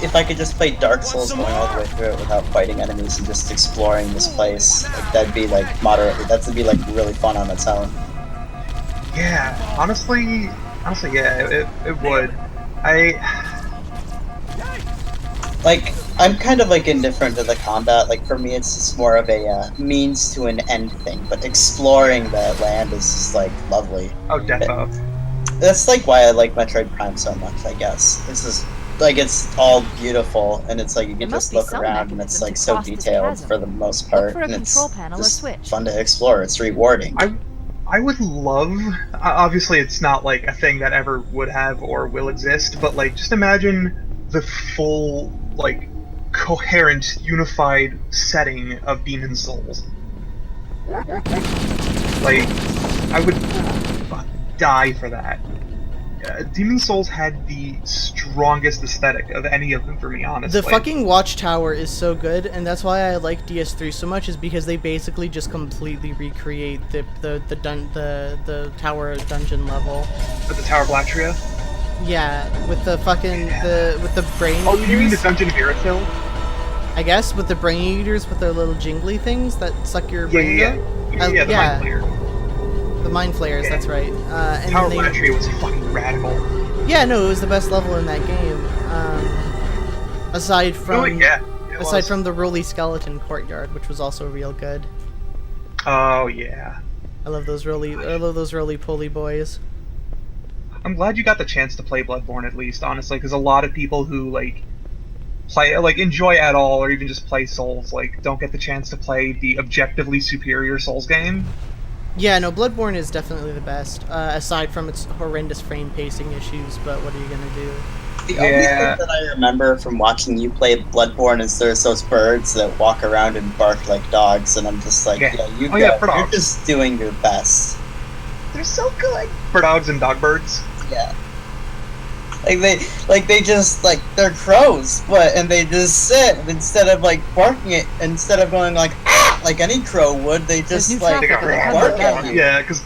if I could just play Dark Souls going all the way through it without fighting enemies and just exploring this place, like, that'd be, like, that'd be, like, really fun on its own. Yeah, honestly, yeah, it would. Like, I'm kind of, like, indifferent to the combat. Like, for me, it's just more of a means to an end thing. But exploring the land is just, like, lovely. Oh, defo. That's, like, why I like Metroid Prime so much, I guess. This is, like, it's all beautiful, and it's, like, you can There must just be look some around, and it's, mechanism like, to so cross this detailed chasm. for the most Look part. for a And it's control panel or just switch. fun to explore. It's rewarding. I would love, obviously it's not like a thing that ever would have or will exist, but like just imagine the full, like, coherent, unified setting of Demon Souls. Like, I would die for that. Demon Souls had the strongest aesthetic of any of them for me, honestly. The fucking Watchtower is so good, and that's why I like DS3 so much, is because they basically just completely recreate the tower dungeon level. With the Tower of Latria? Yeah, with the fucking with the brain Oh, you mean the eaters, Dungeon of Irithyll? I guess, with the brain eaters with their little jingly things that suck your brain out. Yeah, the yeah. Mind Flayer. The Mind Flayers, that's right. And Tower then Latria was fucking radical. yeah, no, it was the best level in that game. Aside from Really? Yeah. it aside was. from the Roly Skeleton Courtyard, which was also real good. Oh yeah. I love those roly-poly boys. I'm glad you got the chance to play Bloodborne at least, honestly, because a lot of people who enjoy at all or even just play Souls don't get the chance to play the objectively superior Souls game. Yeah, no, Bloodborne is definitely the best, aside from its horrendous frame pacing issues, but what are you gonna do? The only thing that I remember from watching you play Bloodborne is there's those birds that walk around and bark like dogs, and I'm just like, you're just doing your best. They're so good. For dogs and dog birds. Yeah. They just they're crows, and they just sit instead of barking it, instead of going like any crow would. They just new bark traffic on the at Cumberland. you. Yeah, because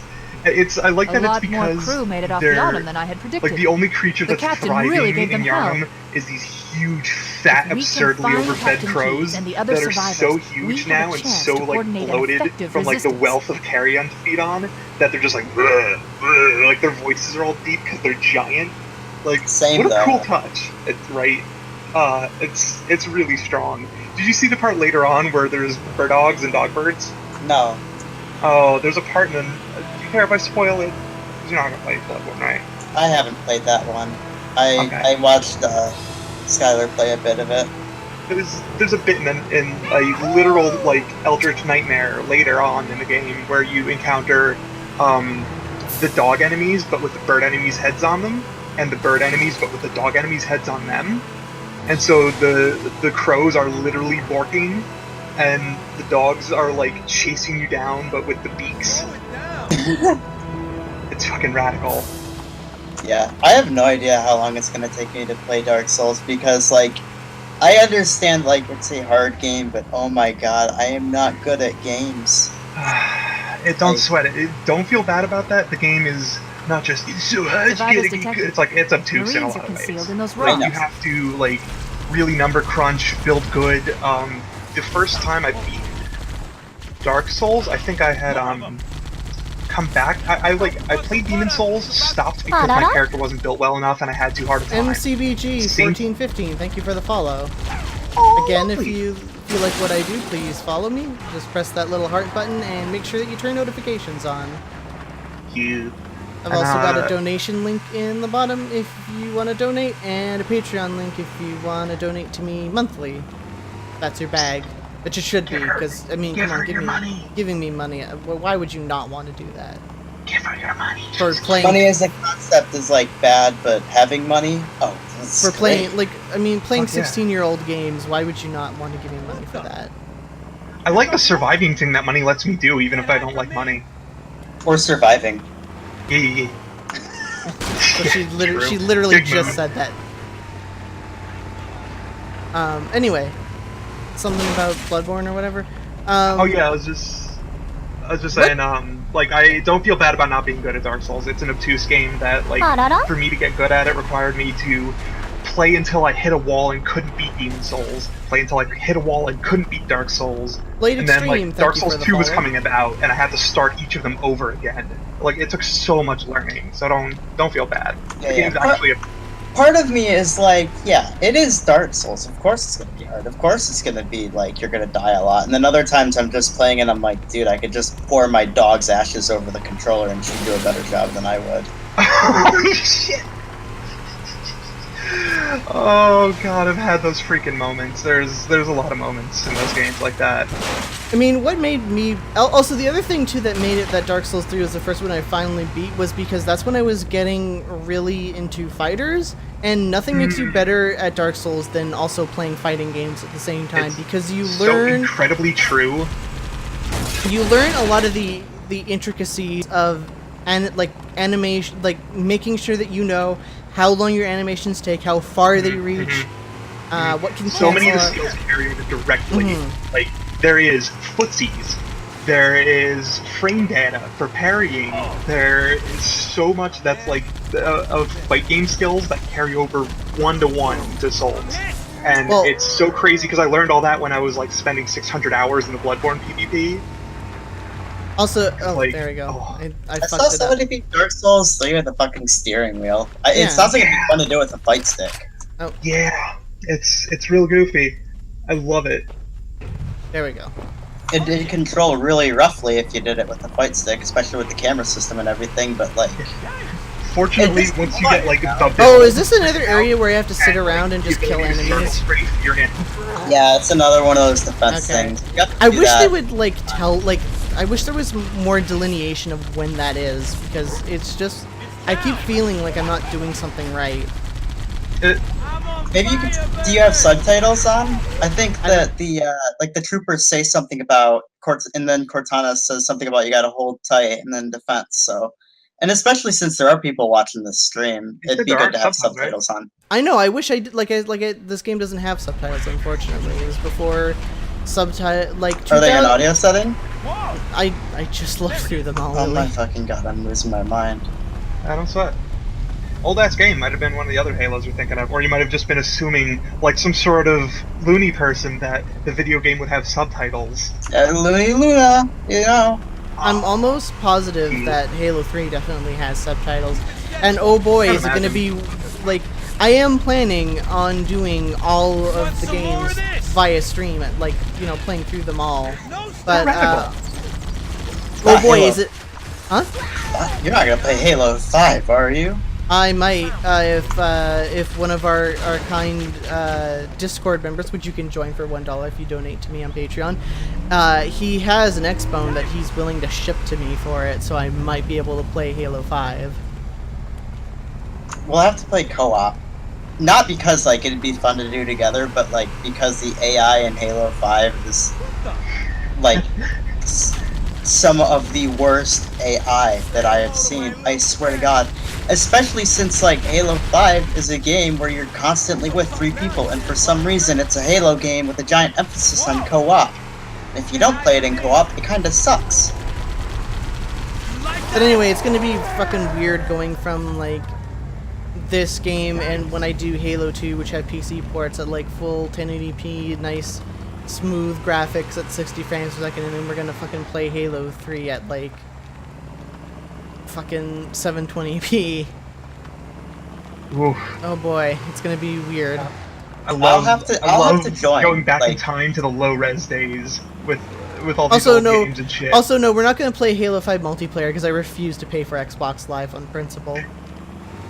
I like A that it's lot more because crew made it off they're Yharnam than I had predicted. the only creature The that's captain thriving really gave in them hell. Yharnam is these huge, fat, If we can absurdly find overfed Captain crows Keyes and the other that are survivors, so we huge have a now and chance so to coordinate an bloated effective from the resistance. wealth of carrion to feed on that they're just "Bleh, bleh," their voices are all deep because they're giant. Same what a though. cool touch, right? It's really strong. Did you see the part later on where there's bird dogs and dog birds? No. Oh, there's a part in. Do you care if I spoil it? You're not gonna play Bloodborne, right? I haven't played that one. I watched Skylar play a bit of it. There's a bit in a literal eldritch nightmare later on in the game where you encounter the dog enemies but with the bird enemies' heads on them, and the bird enemies but with the dog enemies' heads on them. And so the crows are literally barking, and the dogs are chasing you down but with the beaks. It's fucking radical. Yeah, I have no idea how long it's gonna take me to play Dark Souls because I understand it's a hard game, but oh my god, I am not good at games. Don't sweat it. Don't feel bad about that. The game is not just it's so hard Survivors getting good. detected. It's obtuse in a Marines lot are of ways. concealed in those Right. rocks. You have to really number crunch, build good. The first time I beat Dark Souls, I think I had come back. I played Demon Souls, stopped because my character wasn't built well enough and I had too hard a time. MCBG Same- 1415, thank you for the follow. Oh, Again, if lovely. you like what I do, please follow me. Just press that little heart button and make sure that you turn notifications on. You. I've also got a donation link in the bottom if you want to donate, and a Patreon link if you want to donate to me monthly. That's your bag. Which it should be, because, I mean, Give come her on, your money. giving me money. Well, why would you not want to do that? Give her your money. For playing, Money as a concept is bad, but having money, oh, that's for playing, great. playing Fuck yeah. 16-year-old games, why would you not want to give me money for that? I like the surviving thing that money lets me do, even if I don't like money. Or surviving. Yeah. So she literally Big just move. said that. Anyway, something about Bloodborne or whatever. Oh yeah, I was just saying, I don't feel bad about not being good at Dark Souls. It's an obtuse game that, for me to get good at it required me to play until I hit a wall and couldn't beat Demon Souls, play until I hit a wall and couldn't beat Dark Souls, Blade and then Extreme, thank Dark you Souls for the 2 was follow. coming about, and I had to start each of them over again. It took so much learning, so don't feel bad. Yeah, The game's yeah. actually Part of me is yeah, it is Dark Souls. Of course it's gonna be hard. Of course it's gonna be you're gonna die a lot. And then other times I'm just playing and I'm like, dude, I could just pour my dog's ashes over the controller and she'd do a better job than I would. Holy shit! Oh god, I've had those freaking moments. There's a lot of moments in those games like that. I mean, what made me... Also, the other thing, too, that made it that Dark Souls 3 was the first one I finally beat was because that's when I was getting really into fighters, and nothing makes you better at Dark Souls than also playing fighting games at the same time, It's because you So learn... incredibly true. You learn a lot of the intricacies of animation, making sure that you know how long your animations take, how far they reach, what can So many of the cancel out. skills carry over directly. There is footsies, there is frame data for parrying, there is so much that's of fight game skills that carry over 1-to-1 to Souls. And Well- it's so crazy because I learned all that when I was spending 600 hours in the Bloodborne PvP. Also, oh, Like, there we go. oh. I I fucked saw it up. somebody beat Dark Souls 3 with a fucking steering wheel. Yeah. It sounds like it'd be fun to do with a fight stick. Yeah, it's real goofy. I love it. There we go. It did control really roughly if you did it with a fight stick, especially with the camera system and everything, but like... Fortunately, It's once you get like the Oh, is this another area where you have to sit around and just kill enemies? You're in. Yeah, it's another one of those defense Okay. things. You have to I do wish that. they would like tell like I wish there was more delineation of when that is because it's just I keep feeling like I'm not doing something right. Maybe you could. Do you have subtitles on? I think that the troopers say something about and then Cortana says something about you gotta hold tight and then defense. So, and especially since there are people watching this stream, it'd be good to have subtitles on. I know. I wish I did. This game doesn't have subtitles. Unfortunately, it was before subtitle. Like, Are they in audio setting? I just looked through them all. Oh Lily. my fucking god! I'm losing my mind. Adam Sweat. Old ass game might have been one of the other Halos you're thinking of, or you might have just been assuming, like some sort of loony person, that the video game would have subtitles. Looney Luna, you know. I'm almost positive that Halo 3 definitely has subtitles, and oh boy, is it going to be like I am planning on doing all of the games via stream, like playing through them all. But oh boy, is it? Huh? You're not gonna play Halo 5, are you? I might, if one of our kind Discord members, which you can join for $1 if you donate to me on Patreon, he has an Xbone that he's willing to ship to me for it, so I might be able to play Halo 5. We'll have to play co-op. Not because like it'd be fun to do together, but like because the AI in Halo 5 is like some of the worst AI that I have seen. I swear to God. Especially since like Halo 5 is a game where you're constantly with 3 people, and for some reason it's a Halo game with a giant emphasis on co-op. And if you don't play it in co-op, it kinda sucks. But anyway, it's gonna be fucking weird going from like this game and when I do Halo 2, which have PC ports at like full 1080p, nice smooth graphics at 60 frames per second, and then we're gonna fucking play Halo 3 at like fucking 720p. Oof. Oh boy, it's gonna be weird. I'll have to join. Going back in like, time to the low res days with all these Also old no, games and shit. also no, we're not gonna play Halo 5 multiplayer because I refuse to pay for Xbox Live on principle.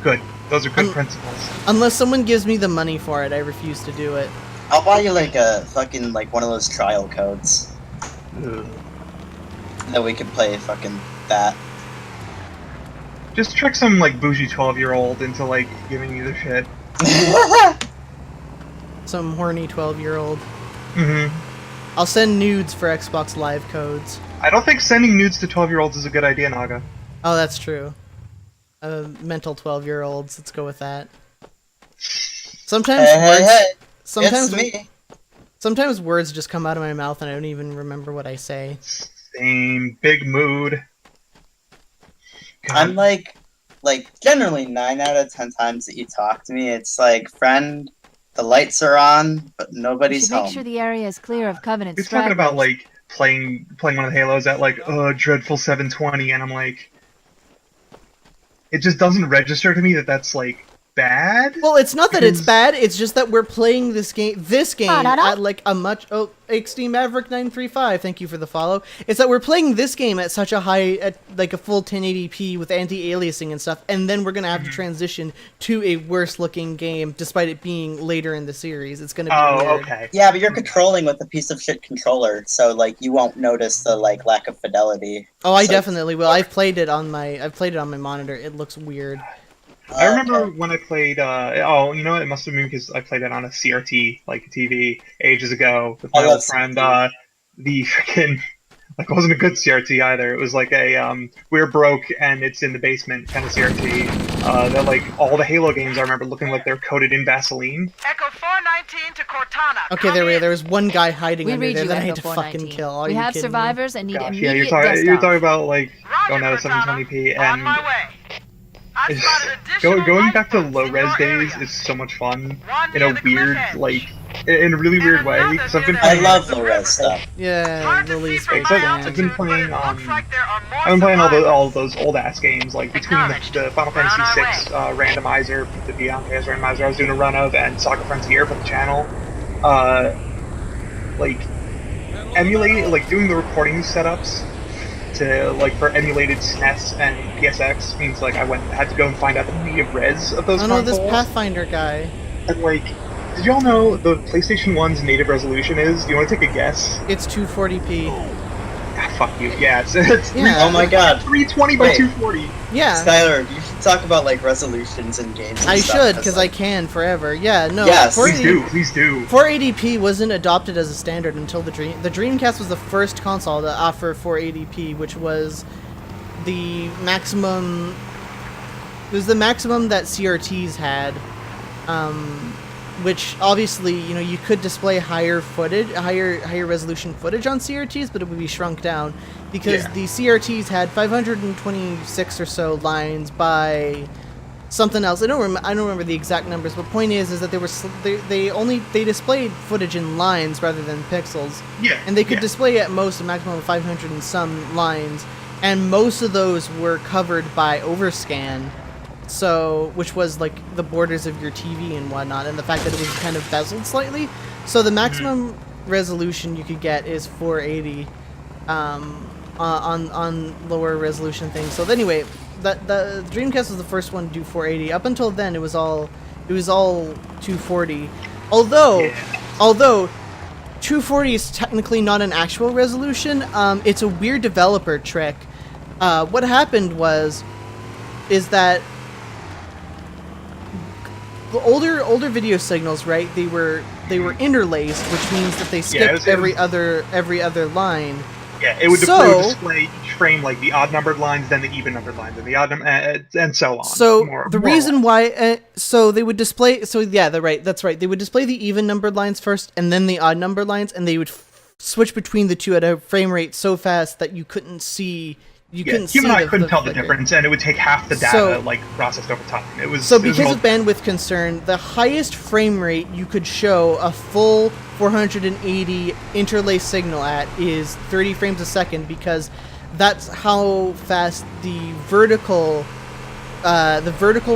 Good. Those are good principles. Unless someone gives me the money for it, I refuse to do it. I'll buy you like a fucking like one of those trial codes. Ugh. That we can play fucking that. Just trick some like bougie 12-year-old into like giving you the shit. Some horny 12-year-old. Mm-hmm. I'll send nudes for Xbox Live codes. I don't think sending nudes to 12-year-olds is a good idea, Naga. Oh, that's true. Mental 12-year-olds. Let's go with that. Sometimes It's me. Sometimes words just come out of my mouth and I don't even remember what I say. Same. Big mood. God. I'm like generally 9 out of 10 times that you talk to me, it's like, friend, the lights are on, but We nobody's should home. make sure the area is clear of Covenant He's talking about stragglers. like playing one of the Halos at like dreadful 720, and I'm like, it just doesn't register to me that that's like bad. Well, it's not that it's bad. It's just that we're playing this game at like a much. Oh, Extreme Maverick 935. Thank you for the follow. It's that we're playing this game at such a high, at like a full 1080p with anti-aliasing and stuff, and then we're gonna have to transition to a worse-looking game, despite it being later in the series. It's gonna be weird. Okay. Yeah, but you're controlling with a piece of shit controller, so like you won't notice the like lack of fidelity. Oh, I So- definitely will. I've played it on my monitor. It looks weird. I remember when I played, oh, you know what, it must have been because I played it on a CRT, like, TV, ages ago, with my old friend, the freaking, like, it wasn't a good CRT either, it was like a, we're broke and it's in the basement kind of CRT, that, like, all the Halo games I remember looking like they're coated in Vaseline. Echo 419 to Cortana. Okay, there was one guy hiding We under read there you, that I had Echo to fucking 419. kill. Are We you have kidding me? survivors and need Gosh, immediate you're desktop. talking about, like, Roger, going out of Cortana. 720p, On and my way. I spotted additional going back to lifeboats low in res your days area. is so much fun One in near a the weird, cliff edge. like, in a really weird way because I've been I playing. love low res stuff. Yeah, Lily's Like, so I've been playing all those old ass games, like between the Final Fantasy VI randomizer, the Beyond Chaos randomizer I was doing a run of, and Soccer Frontier for the channel. Like emulating, like doing the recording setups to like for emulated SNES and PSX means like I had to go and find out the native res of those Oh no, consoles. this Pathfinder guy. And like, did y'all know the PlayStation 1's native resolution is? Do you want to take a guess? It's 240p. Ah, fuck you. Yeah, it's Yeah. Oh my god. 320 by Wait. 240. Yeah, Skylar, you should talk about like resolutions in games. And I stuff, should, because I can forever. Yeah, no. Yes. Please do, please do. 480p wasn't adopted as a standard until the Dreamcast was the first console to offer 480p, which was the maximum. It was the maximum that CRTs had, which obviously you could display higher resolution footage on CRTs, but it would be shrunk down because the CRTs had 526 or so lines by something else. I don't remember the exact numbers, but point is that they displayed footage in lines rather than pixels. Yeah. And they could display at most a maximum of 500 and some lines, and most of those were covered by overscan. So, which was like the borders of your TV and whatnot, and the fact that it was kind of bezeled slightly. So the maximum resolution you could get is 480 on lower resolution things. So anyway, the Dreamcast was the first one to do 480. Up until then, it was all 240. Although 240 is technically not an actual resolution. It's a weird developer trick. What happened is that the older video signals, right? They were interlaced, which means that they skipped every other line. Yeah, it would display each frame like the odd numbered lines, then the even numbered lines, and the odd and so on. So the reason why, so they would display, so yeah, that's right. They would display the even numbered lines first, and then the odd numbered lines, and they would switch between the two at a frame rate so fast that you couldn't see. Human eye couldn't tell the difference, and it would take half the data processed over time. It was because of bandwidth concern, the highest frame rate you could show a full 480 interlaced signal at is 30 frames a second, because that's how fast the vertical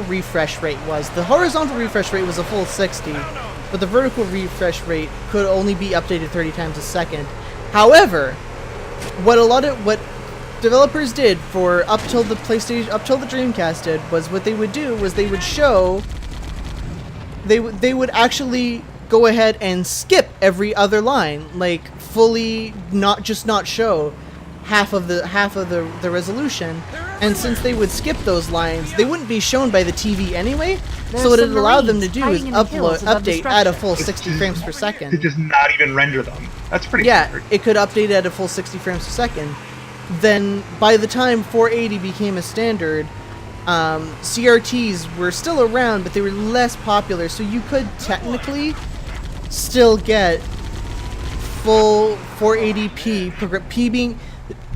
refresh rate was. The horizontal refresh rate was a full 60, but the vertical refresh rate could only be updated 30 times a second. However, what developers did for up till the Dreamcast did was what they would do was they would show they would actually go ahead and skip every other line, like fully not show half of the resolution. And since they would skip those lines, they wouldn't be shown by the TV anyway. So what it allowed them to do is update at a full 60 frames per second. To just not even render them. That's pretty weird. It could update at a full 60 frames per second. Then, by the time 480 became a standard, CRTs were still around, but they were less popular, so you could technically still get full 480p.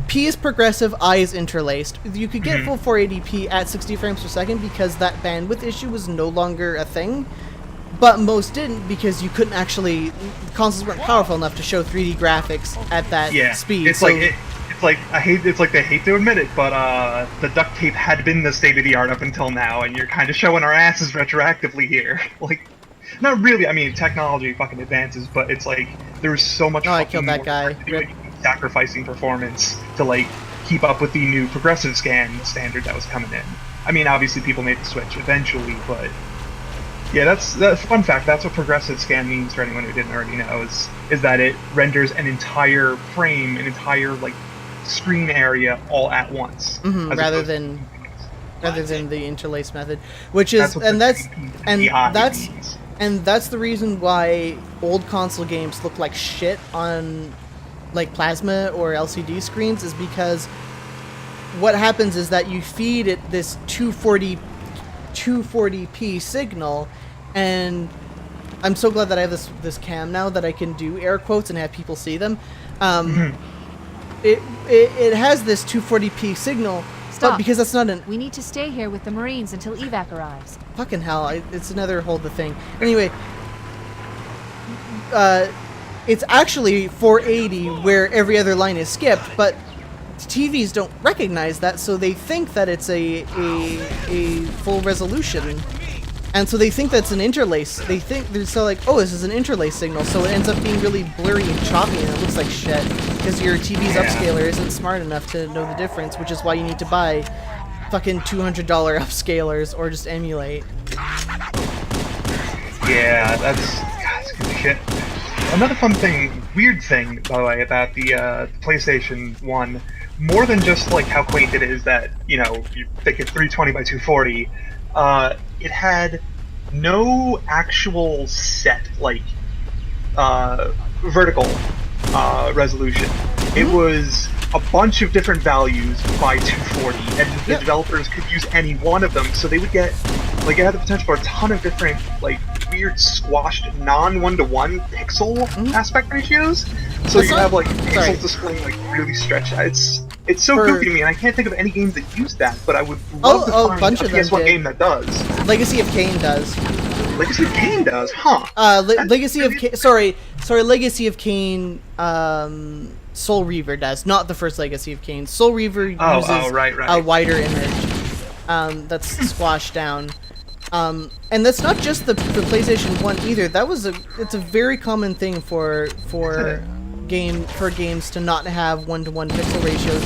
P is progressive, I is interlaced. You could get full 480p at 60 frames per second because that bandwidth issue was no longer a thing, but most didn't because you couldn't actually, consoles weren't powerful enough to show 3D graphics at that speed. It's like they hate to admit it, but the duct tape had been the state of the art up until now, and you're kind of showing our asses retroactively here. Like, not really. I mean, technology fucking advances, but it's like there's so much. I killed that guy. Sacrificing performance to like keep up with the new progressive scan standard that was coming in. I mean, obviously people made the switch eventually, but yeah, that's fun fact. That's what progressive scan means for anyone who didn't already know. Is that it renders an entire frame, an entire like screen area all at once, rather than the interlace method, which is that's the reason why old console games look like shit on like plasma or LCD screens, is because what happens is that you feed it this 240p signal, and I'm so glad that I have this cam now that I can do air quotes and have people see them. It has this 240p signal. Stop. But because that's not an... We need to stay here with the Marines until evac arrives. Fucking hell, it's another hold the thing. Anyway, it's actually 480 where every other line is skipped, but TVs don't recognize that, so they think that it's a full resolution. And so they think that's an interlace. They think they're so like, oh, this is an interlace signal, so it ends up being really blurry and choppy, and it looks like shit because your TV's upscaler isn't smart enough to know the difference, which is why you need to buy fucking $200 upscalers or just emulate. Yeah, that's good shit. Another fun thing, weird thing, by the way, about the PlayStation 1, more than just like how quaint it is that, you know, you think it's 320 by 240, it had no actual set, like, vertical resolulution. It was a bunch of different values by 240, and the developers could use any one of them, so they would get, like, it had the potential for a ton of different, like, weird squashed non-one-to-one pixel aspect ratios. So you have, like, pixels displaying, like, really stretched out. It's so goofy to me, and I can't think of any games that use that, but I would love to find bunch a of them PS1 did. game that does. Legacy of Kain does. Legacy of Kain does? Huh. Legacy of Kain, sorry, Legacy of Kain, Soul Reaver does, not the first Legacy of Kain. Soul Reaver uses right. a wider image that's squashed down. And that's not just the PlayStation 1 either. It's a very common thing for games to not have 1-to-1 pixel ratios.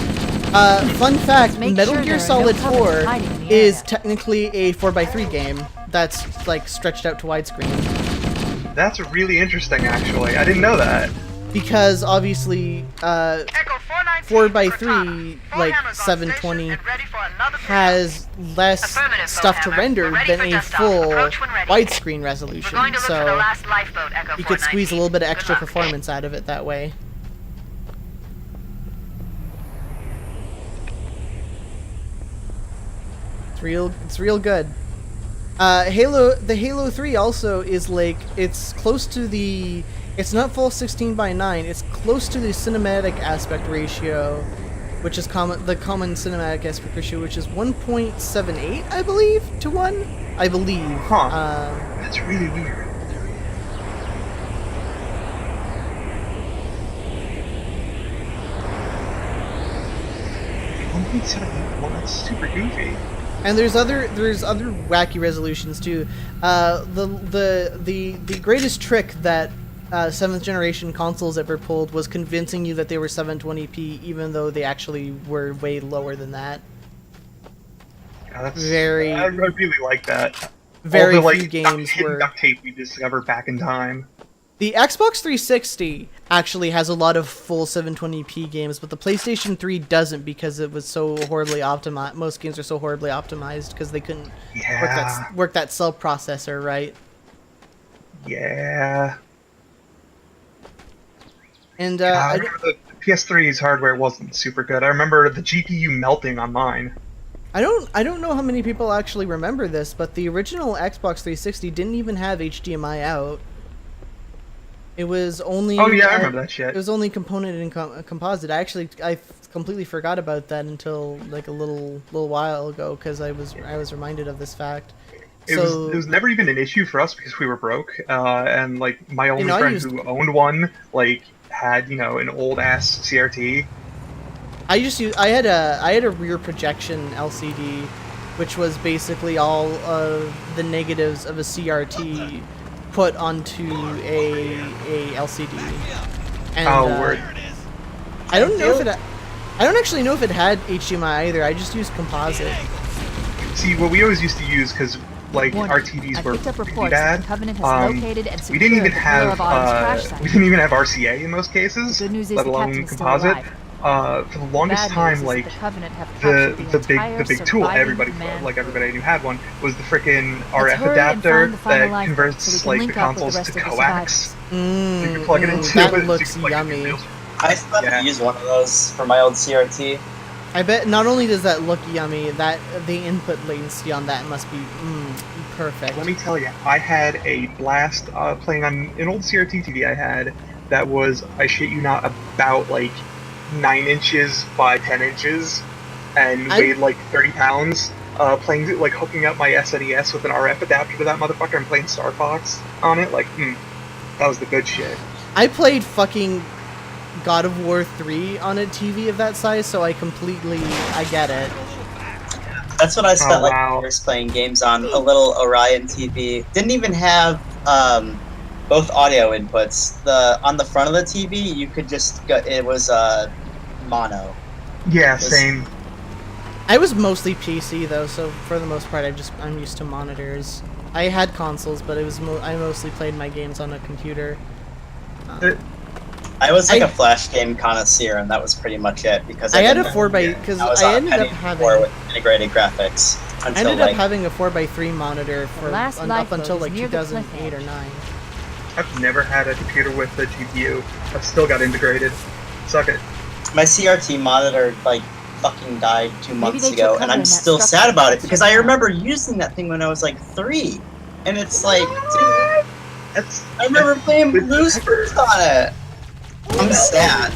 Fun fact, Metal Gear Solid 4 is technically a 4x3 game that's like stretched out to widescreen. That's really interesting, actually. I didn't know that. Because obviously 4x3, like 720, has less stuff to render than a full widescreen resolution, so you could squeeze a little bit of extra performance out of it that way. It's real good. The Halo 3 also is like, it's close to the, it's not full 16:9, it's close to the cinematic aspect ratio, which is the common cinematic aspect ratio, which is 1.78, I believe, to 1? I believe. Huh. That's really weird. Well, that's super goofy. And there's other wacky resolutions too. The greatest trick that 7th generation consoles ever pulled was convincing you that they were 720p, even though they actually were way lower than that. Yeah, I really like that. Very all the, few games were. Duct tape we discovered back in time. The Xbox 360 actually has a lot of full 720p games, but the PlayStation 3 doesn't because it was so horribly optimized. Most games are so horribly optimized because they couldn't work that cell processor right. Yeah. And I remember the PS3's hardware wasn't super good. I remember the GPU melting on mine. I don't know how many people actually remember this, but the original Xbox 360 didn't even have HDMI out. It was only. Oh yeah, I remember that shit. It was only component and composite. I completely forgot about that until like a little while ago because I was reminded of this fact. It was never even an issue for us because we were broke, and like my only friend who owned one like had an old ass CRT. I had a rear projection LCD, which was basically all of the negatives of a CRT put onto a LCD. And, word. I don't actually know if it had HDMI either. I just used composite. See, what we always used to use, because like our TVs were really bad, we didn't even have RCA in most cases, let alone composite. For the longest time, like the big tool everybody I knew had one was the frickin' RF adapter that converts like the consoles to coax. So you can plug it into that it. looks yummy. I still have to use one of those for my old CRT. I bet not only does that look yummy, that the input latency on that must be perfect. Let me tell you, I had a blast playing on an old CRT TV I had that was, I shit you not, about like 9 inches by 10 inches and weighed like 30 pounds. Playing, like hooking up my SNES with an RF adapter to that motherfucker and playing Star Fox on it, like, That was the good shit. I played fucking God of War 3 on a TV of that size, so I get it. That's what I spent wow. years playing games on. A little Orion TV. Didn't even have both audio inputs. On the front of the TV, you could just go. It was mono. Yeah, same. I was mostly PC though, so for the most part, I'm used to monitors. I had consoles, but it was I mostly played my games on a computer. I was like a flash game connoisseur, and that was pretty much it because I had a 4x because I ended up having with integrated graphics. I ended up having a 4x3 monitor for up until like 2008 or 9. I've never had a computer with a GPU. I've still got integrated. Suck it. My CRT monitor like fucking died 2 months ago, and I'm still sad about it because I remember using that thing when I was like 3, and it's like, dude, I remember playing Blues First on it.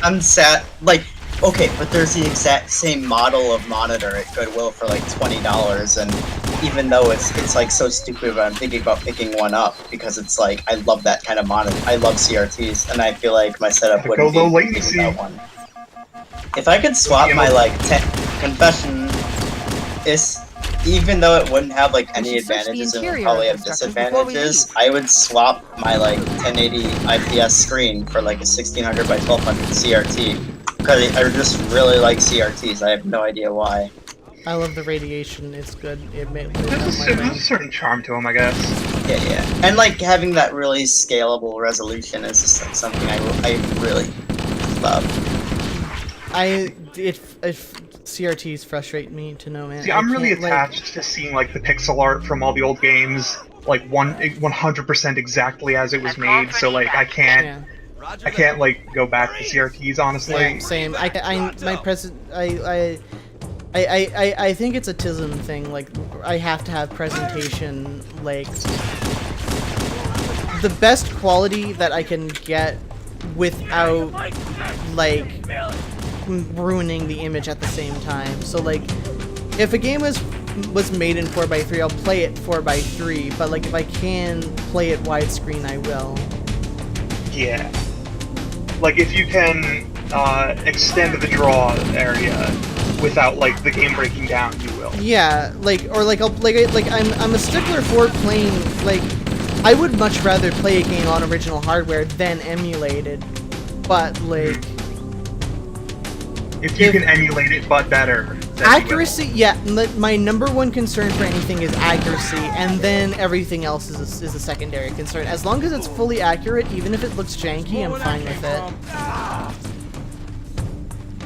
I'm sad. Like, okay, but there's the exact same model of monitor at Goodwill for like $20, and even though it's like so stupid, but I'm thinking about picking one up because it's like I love that kind of monitor. I love CRTs, and I feel like my setup wouldn't be low latency. without one. If I could swap my confession is, even though it wouldn't have like any advantages and would probably have disadvantages, I would swap my like 1080 IPS screen for like a 1600 by 1200 CRT because I just really like CRTs. I have no idea why. I love the radiation. It's good. There's a certain charm to them, I guess. Yeah, and like having that really scalable resolution is just like something I really love. CRTs frustrate me to no end. See, I'm really attached to seeing like the pixel art from all the old games, like 100% exactly as it was made. So like I can't like go back to CRTs honestly. Yeah, same. I think it's a TISM thing. Like I have to have presentation like the best quality that I can get without like ruining the image at the same time. So like if a game was made in 4x3, I'll play it 4x3, but like if I can play it widescreen, I will. Yeah. Like if you can extend the draw area without like the game breaking down, you will. Yeah, like or like I'm a stickler for playing like I would much rather play a game on original hardware than emulated, but like if you can emulate it but better. Accuracy, yeah. My number one concern for anything is accuracy, and then everything else is a secondary concern. As long as it's fully accurate, even if it looks janky, I'm fine with it.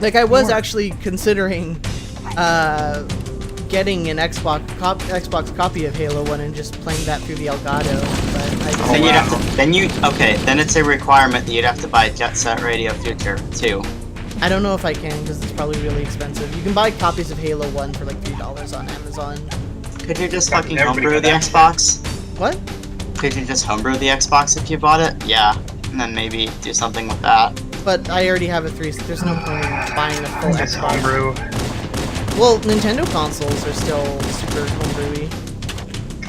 Like I was actually considering getting an Xbox copy of Halo 1 and just playing that through the Elgato, but then it's a requirement that you'd have to buy Jet Set Radio Future too. I don't know if I can because it's probably really expensive. You can buy copies of Halo 1 for like $3 on Amazon. Could you just fucking homebrew the Xbox? What? Could you just homebrew the Xbox if you bought it? Yeah, and then maybe do something with that. But I already have a 3. There's no point in buying a full Xbox. Homebrew. Well, Nintendo consoles are still super homebrewy.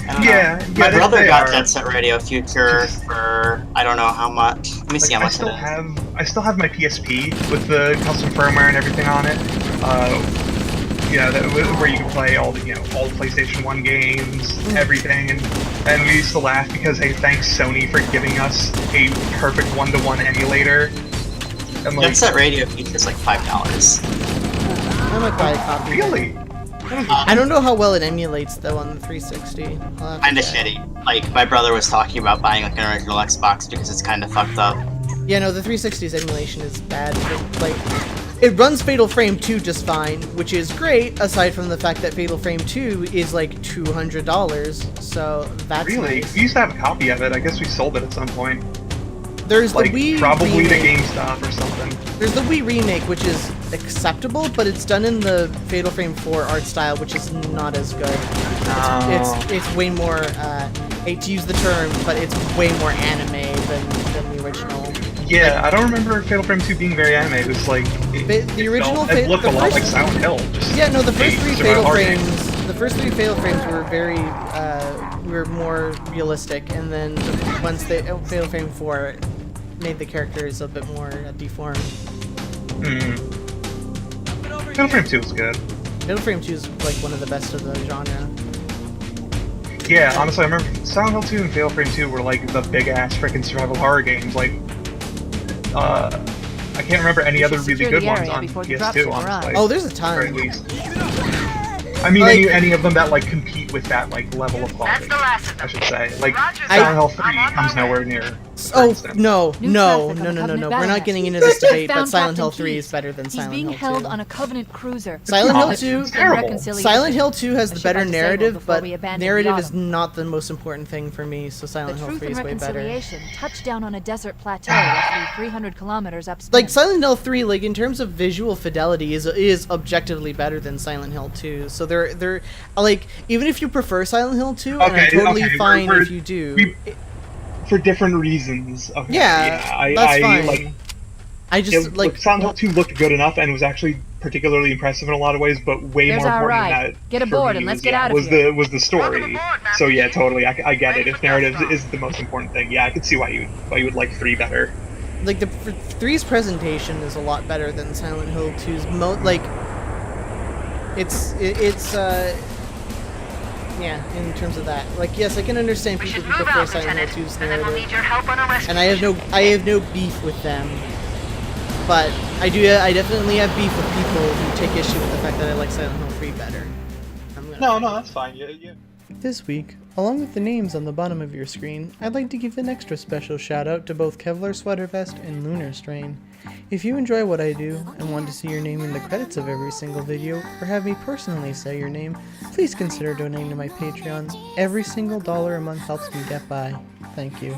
My brother got Jet Set Radio Future for I don't know how much. Let me see how much it is. I still have my PSP with the custom firmware and everything on it. Where you can play all the all the PlayStation 1 games, everything, and we used to laugh because hey, thanks Sony for giving us a perfect 1-to-1 emulator. And, Jet Set Radio Future is like $5. I might buy a copy. Really? I don't know how well it emulates though on the 360. Kinda shitty. Like my brother was talking about buying like an original Xbox because it's kinda fucked up. Yeah, no, the 360's emulation is bad. Like, it runs Fatal Frame 2 just fine, which is great, aside from the fact that Fatal Frame 2 is like $200, so that's really nice. We used to have a copy of it. I guess we sold it at some point. There's like, the Wii probably remake. to GameStop or something. There's the Wii remake, which is acceptable, but it's done in the Fatal Frame 4 art style, which is not as good. It's way more, hate to use the term, but it's way more anime than the original. Yeah, I don't remember Fatal Frame 2 being very anime. It was like... The original it looked a lot like Silent Hill. Yeah, no, the first 3 Fatal Frames the first 3 Fatal Frames were very were more realistic, and then once they Fatal Frame 4 made the characters a bit more deformed. Fatal Frame 2 was good. Fatal Frame 2 is like one of the best of the genre. Yeah, honestly, I remember Silent Hill 2 and Fatal Frame 2 were like the big ass freaking survival horror games. Like, I can't remember any other really good ones on PS2, honestly. Oh, there's a Or ton. at least. I mean, Like- any of them that like compete with that like level of quality, I should say. Like Silent Hill 3 comes nowhere near. for Oh instance. no, New no, traffic no, on no, no, Covenant no! We're Battle not Net. getting into this debate, but Found Silent Hill Captain 3 Keith. is better than He's Silent being Hill 2. held on a Covenant cruiser. Silent Hill It's 2 terrible. Silent Hill 2 has A the ship better I disabled narrative, before but we abandoned narrative the is Autumn. not the most important thing for me, so The Silent Hill Truth 3 and is way better. Reconciliation touched down on a desert plateau roughly 300 kilometers upstream. Like Silent Hill 3, like in terms of visual fidelity, is objectively better than Silent Hill 2. So they're like, even if you prefer Silent Hill 2, and I'm Okay, totally okay, fine we're- if you do. For different reasons. Okay, Yeah, that's fine. Like, I just it, like Silent Hill 2 looked good enough and was actually particularly impressive in a lot of ways, but way There's more our important ride. than that. Get for aboard me and let's was, get out of was here. the story. Welcome aboard, Master So yeah, Chief. totally. I get it. Welcome If to narrative Delta. is the most important thing, yeah, I could see why you would like 3 better. like the 3's presentation is a lot better than Silent Hill 2's. Yeah, in terms of that. Like, yes, I can understand We people should who move prefer out, Silent Hill Lieutenant, 2's and then we'll narrative. need your help on a rescue. And I have no beef with them. But I definitely have beef with people who take issue with the fact that I like Silent Hill 3 better. No, that's fine. Yeah. This week, along with the names on the bottom of your screen, I'd like to give an extra special shout out to both Kevlar Sweater Vest and Lunar Strain. If you enjoy what I do and want to see your name in the credits of every single video, or have me personally say your name, please consider donating to my Patreons. Every single dollar a month helps me get by. Thank you.